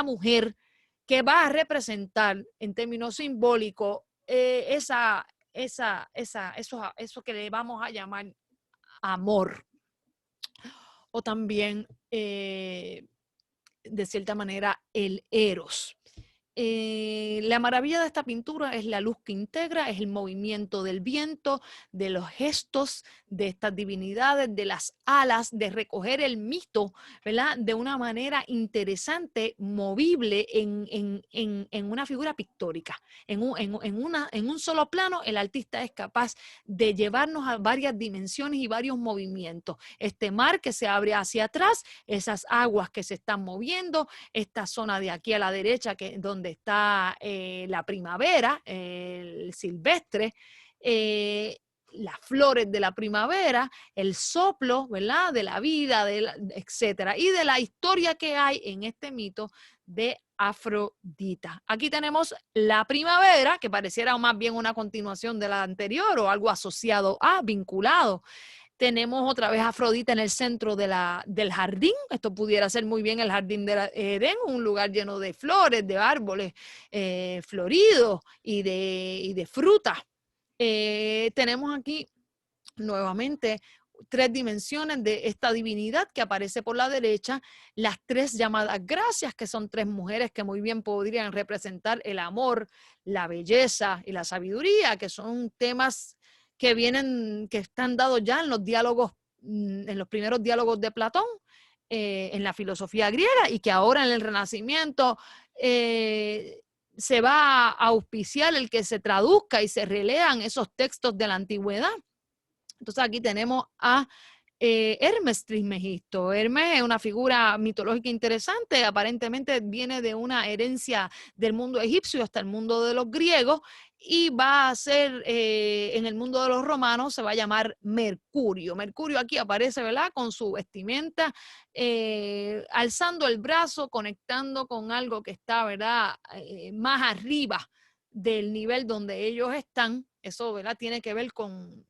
Speaker 1: mujer que va a representar en términos simbólicos eso que le vamos a llamar amor, o también, de cierta manera, el eros. La maravilla de esta pintura es la luz que integra, es el movimiento del viento, de los gestos de estas divinidades, de las alas, de recoger el mito, ¿verdad? De una manera interesante, movible en una figura pictórica. En un solo plano, el artista es capaz de llevarnos a varias dimensiones y varios movimientos. Este mar que se abre hacia atrás, esas aguas que se están moviendo, esta zona de aquí a la derecha donde está la primavera, el silvestre, las flores de la primavera, el soplo, ¿verdad? De la vida, etcétera, y de la historia que hay en este mito de Afrodita. Aquí tenemos la primavera, que pareciera más bien una continuación de la anterior o algo asociado vinculado. Tenemos otra vez a Afrodita en el centro del jardín. Esto pudiera ser muy bien el jardín de Edén, un lugar lleno de flores, de árboles floridos y de frutas. Tenemos aquí nuevamente 3 dimensiones de esta divinidad que aparece por la derecha, las 3 llamadas gracias, que son 3 mujeres que muy bien podrían representar el amor, la belleza y la sabiduría, que son temas que están dados ya en los diálogos, en los primeros diálogos de Platón, en la filosofía griega, y que ahora en el Renacimiento se va a auspiciar el que se traduzca y se relean esos textos de la antigüedad. Entonces aquí tenemos a Hermes Trismegisto. Hermes es una figura mitológica interesante, aparentemente viene de una herencia del mundo egipcio hasta el mundo de los griegos, y va a ser en el mundo de los romanos se va a llamar Mercurio. Mercurio aquí aparece, ¿verdad? Con su vestimenta, alzando el brazo, conectando con algo que está, ¿verdad? Más arriba del nivel donde ellos están. Eso, ¿verdad? Tiene que ver con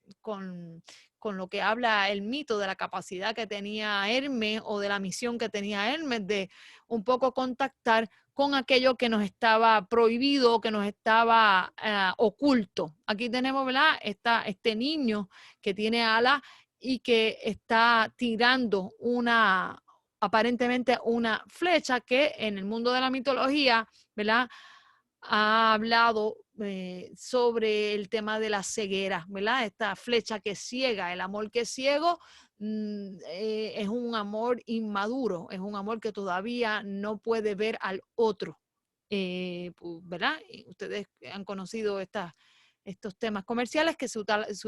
Speaker 1: lo que habla el mito de la capacidad que tenía Hermes o de la misión que tenía Hermes de un poco contactar con aquello que nos estaba prohibido, que nos estaba oculto. Aquí tenemos, ¿verdad? Este niño que tiene alas y que está tirando aparentemente una flecha que en el mundo de la mitología, ¿verdad? Ha hablado sobre el tema de la ceguera, ¿verdad? Esta flecha que ciega, el amor que es ciego, es un amor inmaduro, es un amor que todavía no puede ver al otro, ¿verdad? Y ustedes han conocido estos temas comerciales que se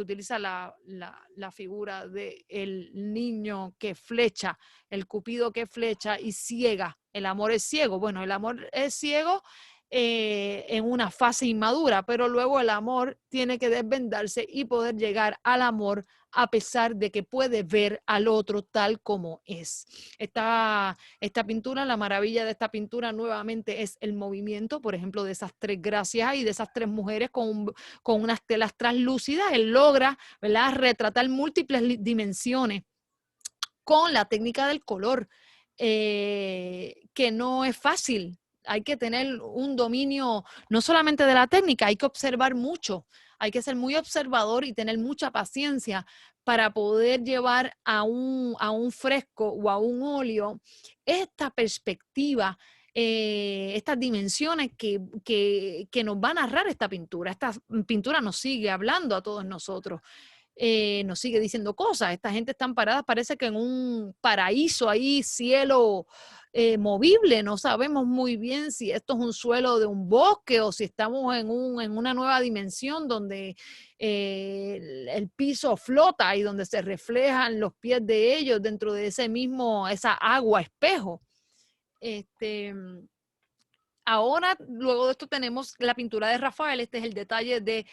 Speaker 1: utiliza la figura del niño que flecha, el cupido que flecha y ciega. El amor es ciego. Bueno, el amor es ciego en una fase inmadura, pero luego el amor tiene que desvendarse y poder llegar al amor a pesar de que puede ver al otro tal como es. Esta pintura, la maravilla de esta pintura nuevamente es el movimiento, por ejemplo, de esas 3 gracias y de esas 3 mujeres con unas telas translúcidas. Él logra, ¿verdad?, retratar múltiples dimensiones con la técnica del color, que no es fácil. Hay que tener un dominio no solamente de la técnica, hay que observar mucho, hay que ser muy observador y tener mucha paciencia para poder llevar a un fresco o a un óleo esta perspectiva, estas dimensiones que nos va a narrar esta pintura. Esta pintura nos sigue hablando a todos nosotros. Nos sigue diciendo cosas. Esta gente están paradas, parece que en un paraíso ahí, cielo movible. No sabemos muy bien si esto es un suelo de un bosque o si estamos en una nueva dimensión donde el piso flota y donde se reflejan los pies de ellos dentro de esa agua espejo. Ahora, luego de esto tenemos la pintura de Rafael. Este es el detalle de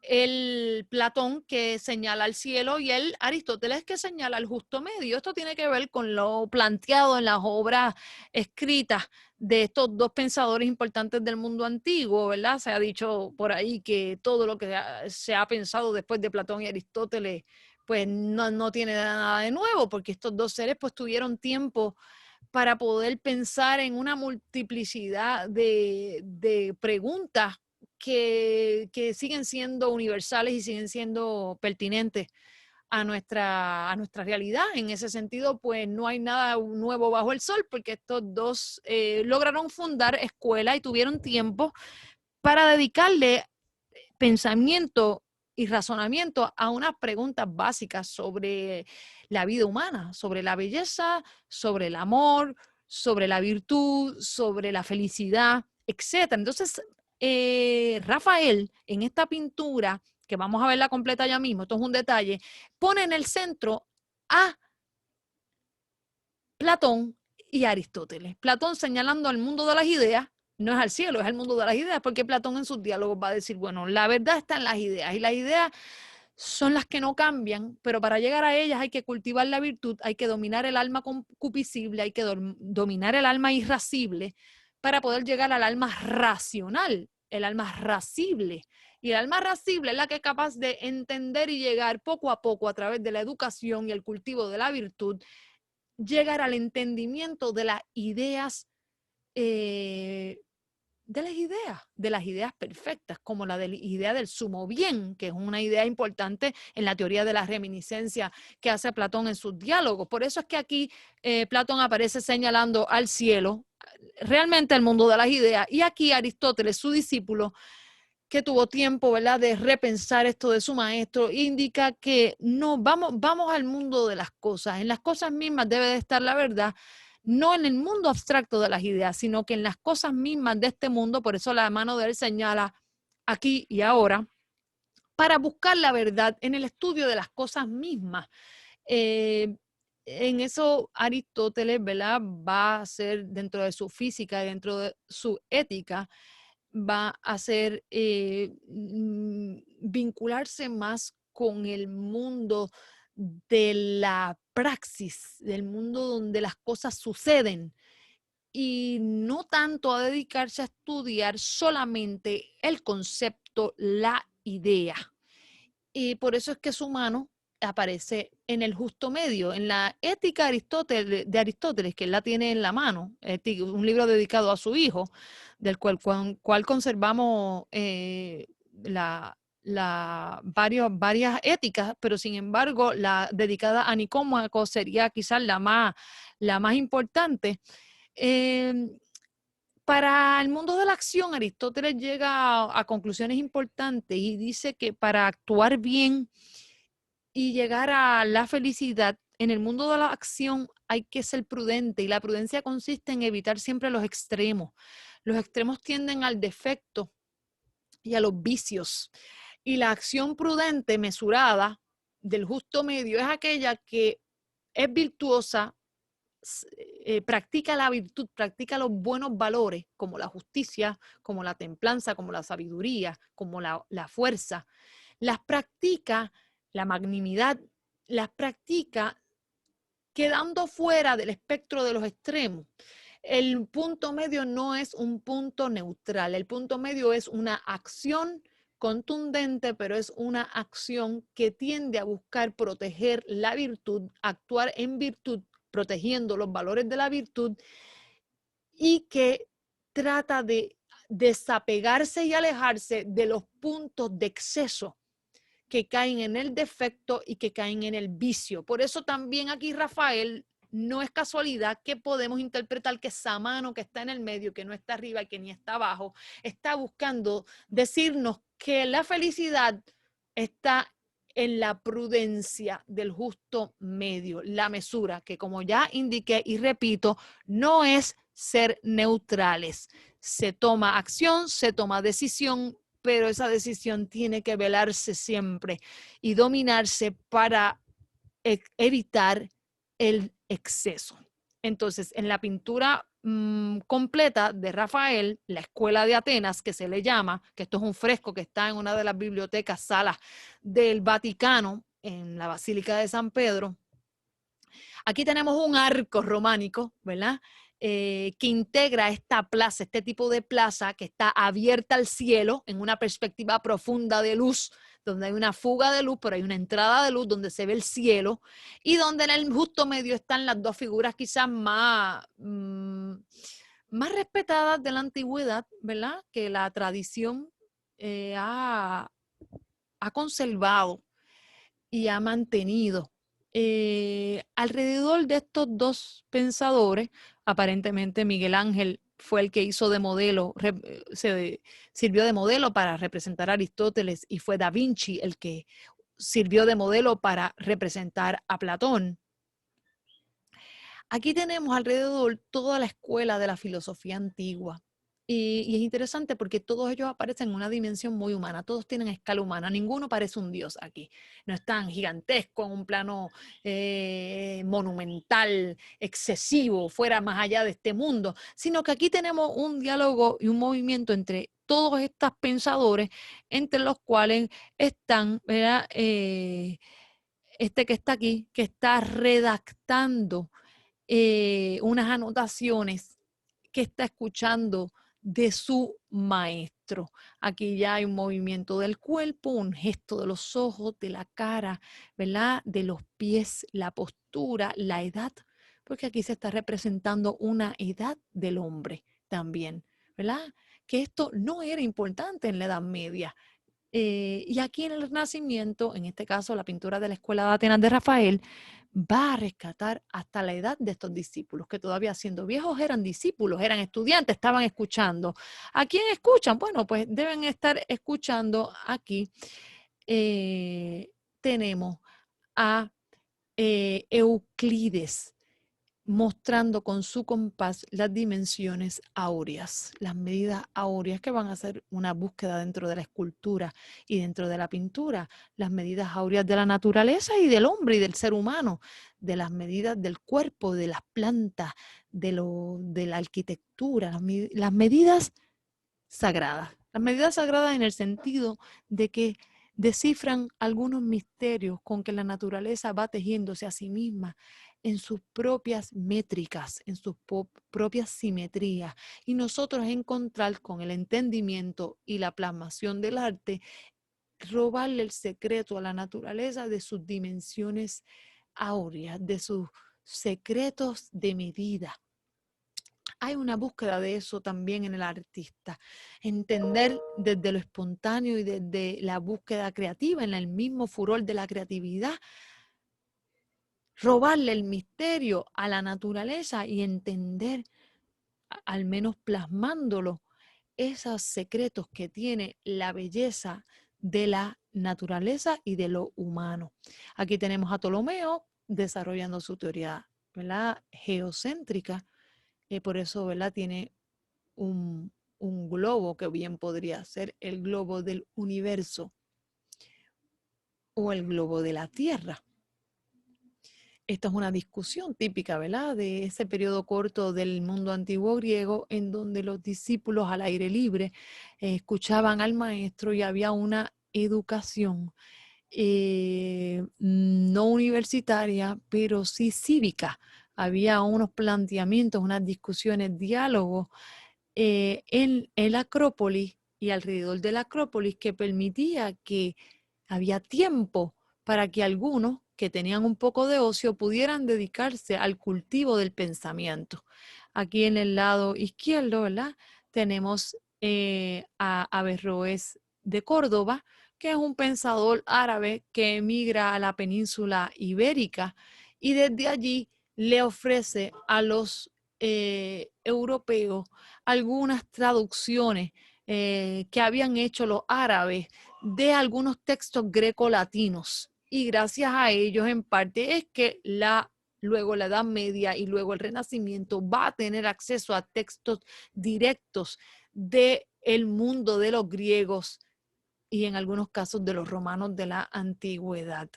Speaker 1: el Platón que señala al cielo y el Aristóteles que señala al justo medio. Esto tiene que ver con lo planteado en las obras escritas de estos 2 pensadores importantes del mundo antiguo, ¿verdad? Se ha dicho por ahí que todo lo que se ha pensado después de Platón y Aristóteles pues no tiene nada de nuevo, porque estos 2 seres pues tuvieron tiempo para poder pensar en una multiplicidad de preguntas que siguen siendo universales y siguen siendo pertinentes a nuestra realidad. En ese sentido, pues no hay nada nuevo bajo el sol, porque estos dos lograron fundar escuela y tuvieron tiempo para dedicarle pensamiento y razonamiento a unas preguntas básicas sobre la vida humana, sobre la belleza, sobre el amor, sobre la virtud, sobre la felicidad, etcétera. Entonces, Rafael, en esta pintura, que vamos a verla completa ya mismo, esto es un detalle, pone en el centro a Platón y Aristóteles. Platón señalando al mundo de las ideas, no es al cielo, es al mundo de las ideas, porque Platón en sus diálogos va a decir, bueno, la verdad está en las ideas, y las ideas son las que no cambian, pero para llegar a ellas hay que cultivar la virtud, hay que dominar el alma concupiscible, hay que dominar el alma irascible para poder llegar al alma racional, el alma racible. Y el alma racible es la que es capaz de entender y llegar poco a poco a través de la educación y el cultivo de la virtud, llegar al entendimiento de las ideas, de las ideas perfectas, como la idea del sumo bien, que es una idea importante en la teoría de la reminiscencia que hace Platón en sus diálogos. Por eso es que aquí Platón aparece señalando al cielo, realmente el mundo de las ideas, y aquí Aristóteles, su discípulo, que tuvo tiempo, ¿verdad?, de repensar esto de su maestro, indica que no, vamos al mundo de las cosas. En las cosas mismas debe de estar la verdad, no en el mundo abstracto de las ideas, sino que en las cosas mismas de este mundo. Por eso la mano de él señala aquí y ahora, para buscar la verdad en el estudio de las cosas mismas. En eso Aristóteles, ¿verdad?, va a ser, dentro de su física y dentro de su ética, va a ser vincularse más con el mundo de la praxis, del mundo donde las cosas suceden, y no tanto a dedicarse a estudiar solamente el concepto, la idea. Y por eso es que su mano aparece en el justo medio, en la ética de Aristóteles, que él la tiene en la mano, un libro dedicado a su hijo, del cual conservamos varias éticas, pero sin embargo la dedicada a Nicómaco sería quizás la más importante. Para el mundo de la acción, Aristóteles llega a conclusiones importantes y dice que para actuar bien y llegar a la felicidad en el mundo de la acción hay que ser prudente, y la prudencia consiste en evitar siempre los extremos. Los extremos tienden al defecto y a los vicios, y la acción prudente, mesurada, del justo medio, es aquella que es virtuosa, practica la virtud, practica los buenos valores, como la justicia, como la templanza, como la sabiduría, como la fuerza. Las practica, la magnanimidad, las practica quedando fuera del espectro de los extremos. El punto medio no es un punto neutral, el punto medio es una acción contundente, pero es una acción que tiende a buscar proteger la virtud, actuar en virtud, protegiendo los valores de la virtud, y que trata de desapegarse y alejarse de los puntos de exceso que caen en el defecto y que caen en el vicio. Por eso también aquí Rafael, no es casualidad que podemos interpretar que esa mano que está en el medio, que no está arriba y que ni está abajo, está buscando decirnos que la felicidad está en la prudencia del justo medio, la mesura, que como ya indiqué y repito, no es ser neutrales. Se toma acción, se toma decisión, pero esa decisión tiene que velarse siempre y dominarse para evitar el exceso. Entonces, en la pintura completa de Rafael, la Escuela de Atenas, que se le llama, que esto es un fresco que está en una de las bibliotecas, salas del Vaticano, en la Basílica de San Pedro, aquí tenemos un arco románico, ¿verdad?, que integra esta plaza, este tipo de plaza que está abierta al cielo en una perspectiva profunda de luz, donde hay una fuga de luz, pero hay una entrada de luz donde se ve el cielo, y donde en el justo medio están las dos figuras quizás más respetadas de la antigüedad, ¿verdad?, que la tradición ha conservado. y ha mantenido. Alrededor de estos dos pensadores, aparentemente Miguel Ángel fue el que hizo de modelo, sirvió de modelo para representar a Aristóteles, y fue Da Vinci el que sirvió de modelo para representar a Platón. Aquí tenemos alrededor toda la escuela de la filosofía antigua. Y es interesante porque todos ellos aparecen en una dimensión muy humana, todos tienen escala humana, ninguno parece un dios aquí. No es tan gigantesco en un plano monumental, excesivo, fuera más allá de este mundo, sino que aquí tenemos un diálogo y un movimiento entre todos estos pensadores, entre los cuales están, ¿verdad? Este que está aquí, que está redactando unas anotaciones que está escuchando de su maestro. Aquí ya hay un movimiento del cuerpo, un gesto de los ojos, de la cara, ¿verdad? De los pies, la postura, la edad, porque aquí se está representando una edad del hombre también, ¿verdad? Que esto no era importante en la Edad Media. Y aquí en el Renacimiento, en este caso la pintura de la Escuela de Atenas de Rafael, va a rescatar hasta la edad de estos discípulos, que todavía siendo viejos eran discípulos, eran estudiantes, estaban escuchando. ¿A quién escuchan? Bueno, pues deben estar escuchando aquí. Tenemos a Euclides, mostrando con su compás las dimensiones áureas, las medidas áureas, que van a ser una búsqueda dentro de la escultura y dentro de la pintura, las medidas áureas de la naturaleza y del hombre y del ser humano, de las medidas del cuerpo, de las plantas, de la arquitectura, las medidas sagradas. Las medidas sagradas en el sentido de que descifran algunos misterios con que la naturaleza va tejiéndose a sí misma en sus propias métricas, en sus propias simetrías. Y nosotros encontrar con el entendimiento y la plasmación del arte, robarle el secreto a la naturaleza de sus dimensiones áureas, de sus secretos de medida. Hay una búsqueda de eso también en el artista, entender desde lo espontáneo y desde la búsqueda creativa, en el mismo furor de la creatividad, robarle el misterio a la naturaleza y entender, al menos plasmándolo, esos secretos que tiene la belleza de la naturaleza y de lo humano. Aquí tenemos a Ptolomeo desarrollando su teoría, ¿verdad?, geocéntrica. Por eso, ¿verdad?, tiene un globo que bien podría ser el globo del universo o el globo de la Tierra. Esto es una discusión típica, ¿verdad?, de ese periodo corto del mundo antiguo griego, en donde los discípulos al aire libre escuchaban al maestro y había una educación no universitaria, pero sí cívica. Había unos planteamientos, unas discusiones, diálogos en la Acrópolis y alrededor de la Acrópolis, que permitía que había tiempo para que algunos que tenían un poco de ocio pudieran dedicarse al cultivo del pensamiento. Aquí en el lado izquierdo, ¿verdad?, tenemos a Averroes de Córdoba, que es un pensador árabe que emigra a la península ibérica y desde allí le ofrece a los europeos algunas traducciones que habían hecho los árabes de algunos textos grecolatinos, y gracias a ellos en parte es que luego la Edad Media y luego el Renacimiento va a tener acceso a textos directos del mundo de los griegos y en algunos casos de los romanos de la antigüedad.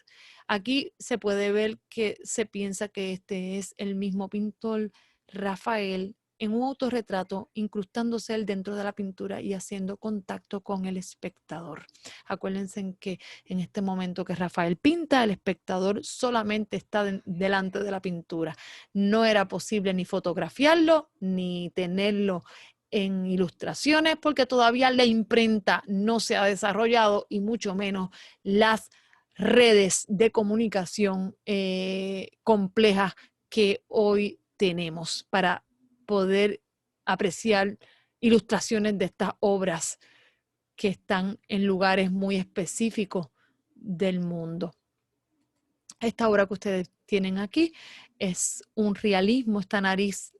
Speaker 1: Aquí se puede ver que se piensa que este es el mismo pintor, Rafael, en un autorretrato, incrustándose él dentro de la pintura y haciendo contacto con el espectador. Acuérdense que en este momento que Rafael pinta, el espectador solamente está delante de la pintura. No era posible ni fotografiarlo, ni tenerlo en ilustraciones, porque todavía la imprenta no se ha desarrollado y mucho menos las redes de comunicación complejas que hoy tenemos para poder apreciar ilustraciones de estas obras que están en lugares muy específicos del mundo. Esta obra que ustedes tienen aquí es un realismo, esta nariz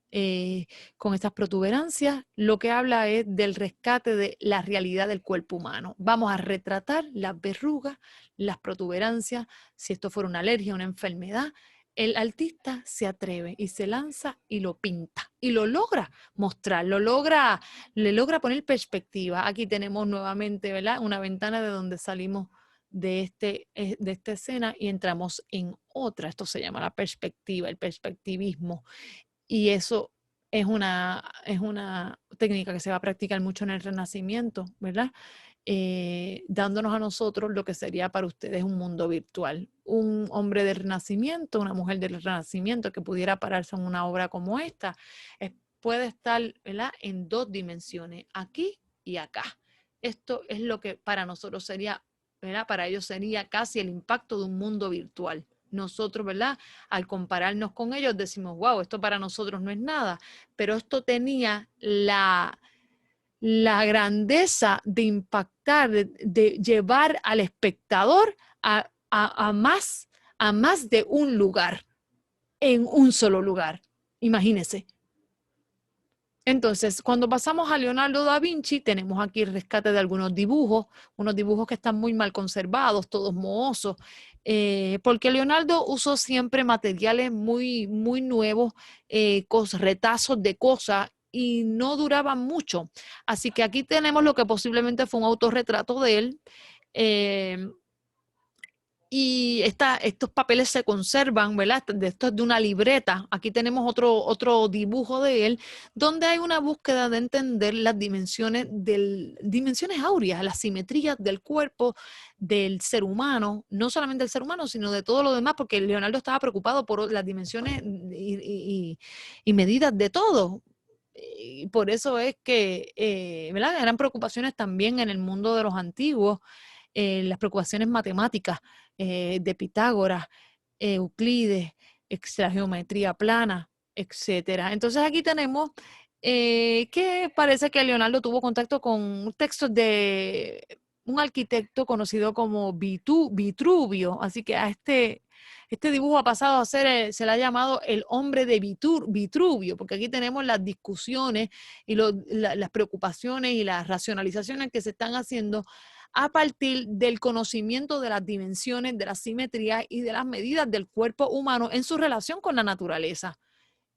Speaker 1: con estas protuberancias, lo que habla es del rescate de la realidad del cuerpo humano. Vamos a retratar las verrugas, las protuberancias, si esto fuera una alergia, una enfermedad. El artista se atreve y se lanza y lo pinta y lo logra mostrar, le logra poner perspectiva. Aquí tenemos nuevamente, ¿verdad?, una ventana de donde salimos de esta escena y entramos en otra. Esto se llama la perspectiva, el perspectivismo. Y eso es una técnica que se va a practicar mucho en el Renacimiento, ¿verdad? Dándonos a nosotros lo que sería para ustedes un mundo virtual. Un hombre del Renacimiento, una mujer del Renacimiento que pudiera pararse en una obra como esta, puede estar, ¿verdad?, en dos dimensiones, aquí y acá. Esto es lo que para nosotros sería, ¿verdad?, para ellos sería casi el impacto de un mundo virtual. Nosotros, ¿verdad?, al compararnos con ellos decimos, wow, esto para nosotros no es nada, pero esto tenía la grandeza de impactar, de llevar al espectador a más de un lugar, en un solo lugar. Imagínense. Entonces, cuando pasamos a Leonardo da Vinci, tenemos aquí el rescate de algunos dibujos, unos dibujos que están muy mal conservados, todos mohosos, porque Leonardo usó siempre materiales muy, muy nuevos, retazos de cosas, y no duraban mucho. Así que aquí tenemos lo que posiblemente fue un autorretrato de él. eh, y estos papeles se conservan, ¿verdad? Esto es de una libreta. Aquí tenemos otro dibujo de él, donde hay una búsqueda de entender las dimensiones áureas, las simetrías del cuerpo del ser humano, no solamente del ser humano, sino de todo lo demás, porque Leonardo estaba preocupado por las dimensiones y medidas de todo. Y por eso es que, ¿verdad?, eran preocupaciones también en el mundo de los antiguos, las preocupaciones matemáticas de Pitágoras, Euclides, la geometría plana, etcétera. Entonces aquí tenemos que parece que Leonardo tuvo contacto con textos de un arquitecto conocido como Vitruvio, así que a este dibujo ha pasado a ser, se le ha llamado el hombre de Vitruvio, porque aquí tenemos las discusiones y las preocupaciones y las racionalizaciones que se están haciendo a partir del conocimiento de las dimensiones, de la simetría y de las medidas del cuerpo humano en su relación con la naturaleza.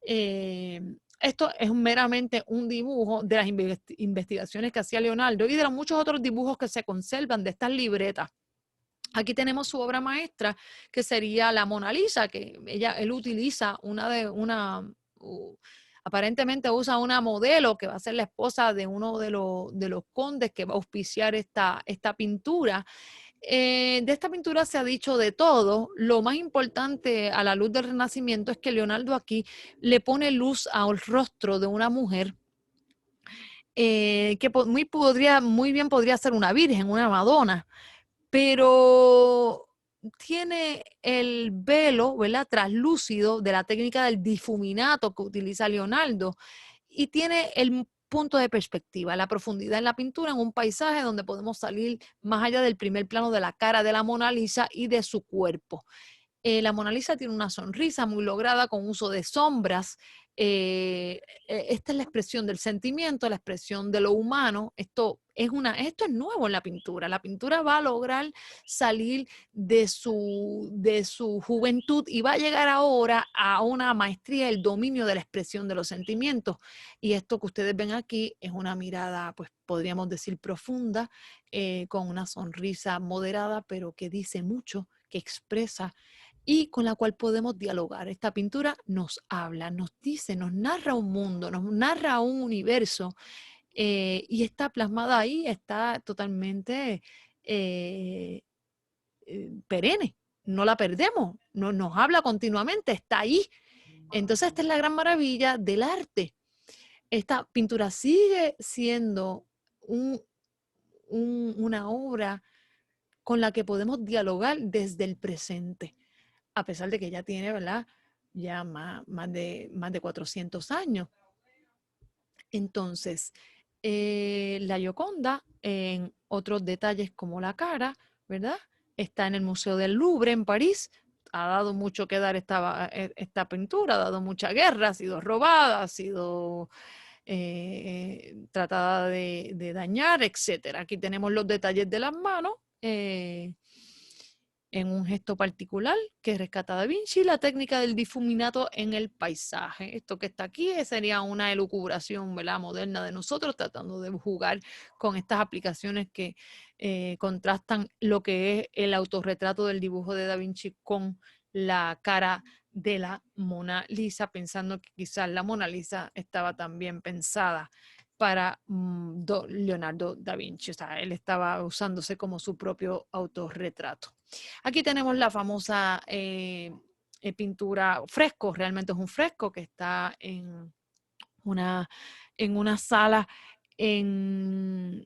Speaker 1: Eh, Esto es meramente un dibujo de las investigaciones que hacía Leonardo y de los muchos otros dibujos que se conservan de estas libretas. Aquí tenemos su obra maestra, que sería la Mona Lisa, que él utiliza aparentemente usa una modelo que va a ser la esposa de uno de los condes que va a auspiciar esta pintura. De esta pintura se ha dicho de todo. Lo más importante a la luz del Renacimiento es que Leonardo aquí le pone luz al rostro de una mujer que muy bien podría ser una virgen, una Madonna, pero tiene el velo, ¿verdad?, traslúcido de la técnica del difuminato que utiliza Leonardo, y tiene el punto de perspectiva, la profundidad en la pintura en un paisaje donde podemos salir más allá del primer plano de la cara de la Mona Lisa y de su cuerpo. La Mona Lisa tiene una sonrisa muy lograda con uso de sombras. Esta es la expresión del sentimiento, la expresión de lo humano. Esto es nuevo en la pintura. La pintura va a lograr salir de su juventud y va a llegar ahora a una maestría, el dominio de la expresión de los sentimientos. Y esto que ustedes ven aquí es una mirada, pues podríamos decir profunda, con una sonrisa moderada, pero que dice mucho, que expresa y con la cual podemos dialogar. Esta pintura nos habla, nos dice, nos narra un mundo, nos narra un universo, y está plasmada ahí, está totalmente perenne, no la perdemos, nos habla continuamente, está ahí. Entonces esta es la gran maravilla del arte. Esta pintura sigue siendo una obra con la que podemos dialogar desde el presente, a pesar de que ya tiene, ¿verdad?, ya más de 400 años. Entonces, la Gioconda, en otros detalles como la cara, ¿verdad?, está en el Museo del Louvre en París. ha dado mucho que dar esta pintura, ha dado mucha guerra, ha sido robada, ha sido tratada de dañar, etcétera. Aquí tenemos los detalles de las manos en un gesto particular que rescata Da Vinci, la técnica del difuminato en el paisaje. Esto que está aquí sería una elucubración, ¿verdad?, moderna de nosotros, tratando de jugar con estas aplicaciones que contrastan lo que es el autorretrato del dibujo de Da Vinci con la cara de la Mona Lisa, pensando que quizás la Mona Lisa estaba también pensada para Leonardo da Vinci. O sea, él estaba usándose como su propio autorretrato. Aquí tenemos la famosa pintura fresco, realmente es un fresco que está en una sala en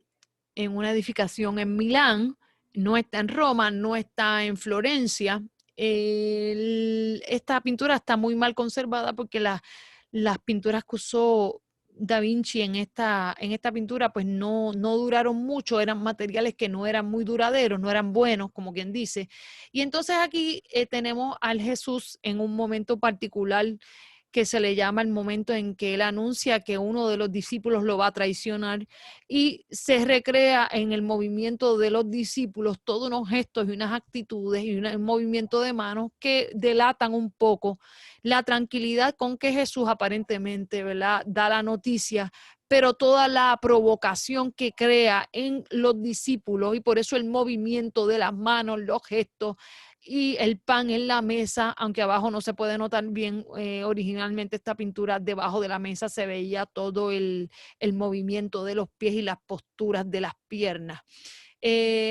Speaker 1: una edificación en Milán, no está en Roma, no está en Florencia. Esta pintura está muy mal conservada porque las pinturas que usó Da Vinci en esta pintura pues no duraron mucho, eran materiales que no eran muy duraderos, no eran buenos, como quien dice. Y entonces aquí tenemos al Jesús en un momento particular que se le llama el momento en que él anuncia que uno de los discípulos lo va a traicionar, y se recrea en el movimiento de los discípulos todos unos gestos y unas actitudes y un movimiento de manos que delatan un poco la tranquilidad con que Jesús aparentemente, ¿verdad?, da la noticia, pero toda la provocación que crea en los discípulos, y por eso el movimiento de las manos, los gestos y el pan en la mesa, aunque abajo no se puede notar bien, originalmente esta pintura debajo de la mesa se veía todo el movimiento de los pies y las posturas de las piernas.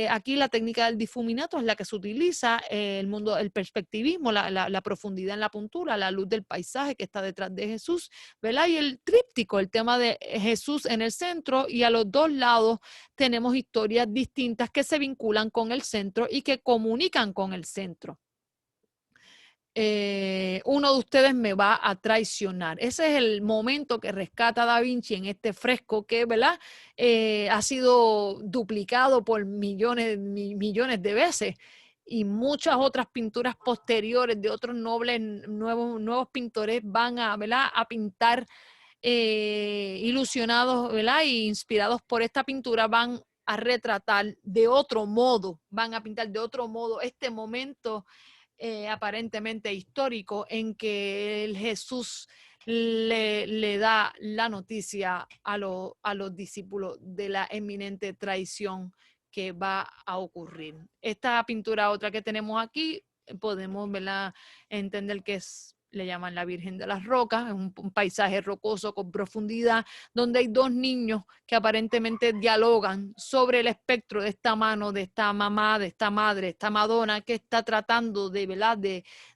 Speaker 1: Aquí la técnica del difuminato es la que se utiliza, el perspectivismo, la profundidad en la pintura, la luz del paisaje que está detrás de Jesús, ¿verdad? Y el tríptico, el tema de Jesús en el centro, y a los dos lados tenemos historias distintas que se vinculan con el centro y que comunican con el centro. Uno de ustedes me va a traicionar. Ese es el momento que rescata Da Vinci en este fresco que, ¿verdad?, ha sido duplicado por millones de veces, y muchas otras pinturas posteriores de otros nuevos pintores van a, ¿verdad?, a pintar ilusionados, ¿verdad?, e inspirados por esta pintura, van a retratar de otro modo, van a pintar de otro modo este momento aparentemente histórico en que el Jesús le da la noticia a los discípulos de la eminente traición que va a ocurrir. Esta pintura, otra que tenemos aquí, podemos, ¿verdad?, entender que le llaman la Virgen de las Rocas, es un paisaje rocoso con profundidad, donde hay dos niños que aparentemente dialogan sobre el espectro de esta mano, de esta mamá, de esta madre, esta Madonna, que está tratando de, ¿verdad?,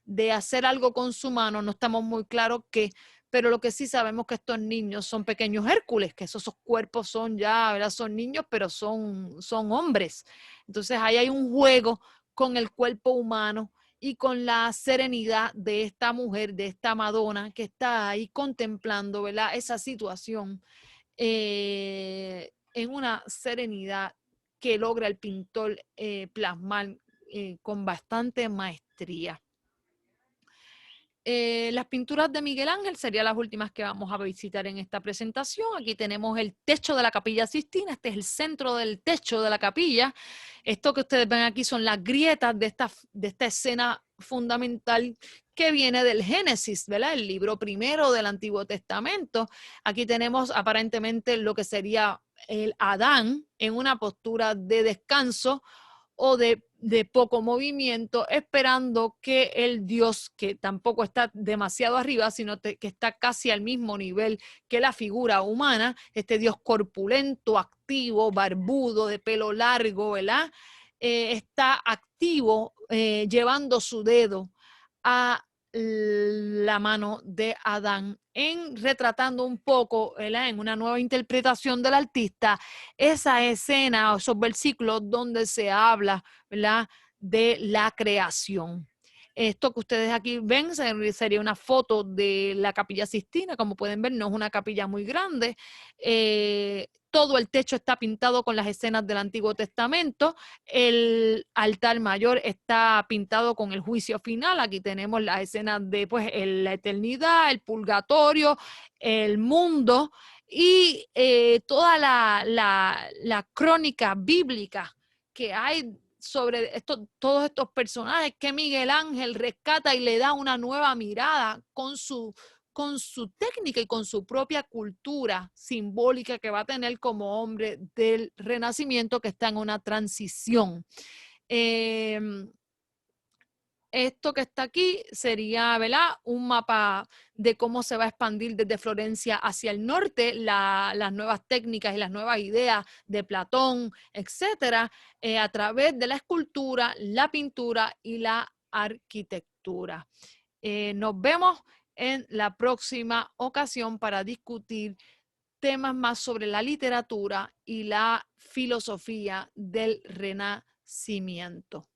Speaker 1: de hacer algo con su mano. No estamos muy claros qué, pero lo que sí sabemos que estos niños son pequeños Hércules, que esos cuerpos son ya, ¿verdad?, son niños, pero son hombres. Entonces ahí hay un juego con el cuerpo humano y con la serenidad de esta mujer, de esta Madonna, que está ahí contemplando, ¿verdad?, esa situación en una serenidad que logra el pintor plasmar con bastante maestría. Las pinturas de Miguel Ángel serían las últimas que vamos a visitar en esta presentación. Aquí tenemos el techo de la Capilla Sixtina. Este es el centro del techo de la capilla. Esto que ustedes ven aquí son las grietas de esta escena fundamental que viene del Génesis, ¿verdad?, el libro primero del Antiguo Testamento. Aquí tenemos aparentemente lo que sería el Adán en una postura de descanso o de poco movimiento, esperando que el Dios, que tampoco está demasiado arriba, sino que está casi al mismo nivel que la figura humana, este Dios corpulento, activo, barbudo, de pelo largo, ¿verdad?, está activo, llevando su dedo a la mano de Adán, retratando un poco, ¿verdad?, en una nueva interpretación del artista, esa escena o esos versículos donde se habla, ¿verdad?, de la creación. Esto que ustedes aquí ven sería una foto de la Capilla Sixtina. Como pueden ver, no es una capilla muy grande. Todo el techo está pintado con las escenas del Antiguo Testamento. El altar mayor está pintado con el juicio final. Aquí tenemos las escenas de pues, la eternidad, el purgatorio, el mundo y toda la crónica bíblica que hay sobre todos estos personajes que Miguel Ángel rescata y le da una nueva mirada con su técnica y con su propia cultura simbólica que va a tener como hombre del Renacimiento, que está en una transición. Esto que está aquí sería, ¿verdad?, un mapa de cómo se va a expandir desde Florencia hacia el norte las nuevas técnicas y las nuevas ideas de Platón, etcétera, a través de la escultura, la pintura y la arquitectura. Nos vemos en la próxima ocasión para discutir temas más sobre la literatura y la filosofía del Renacimiento.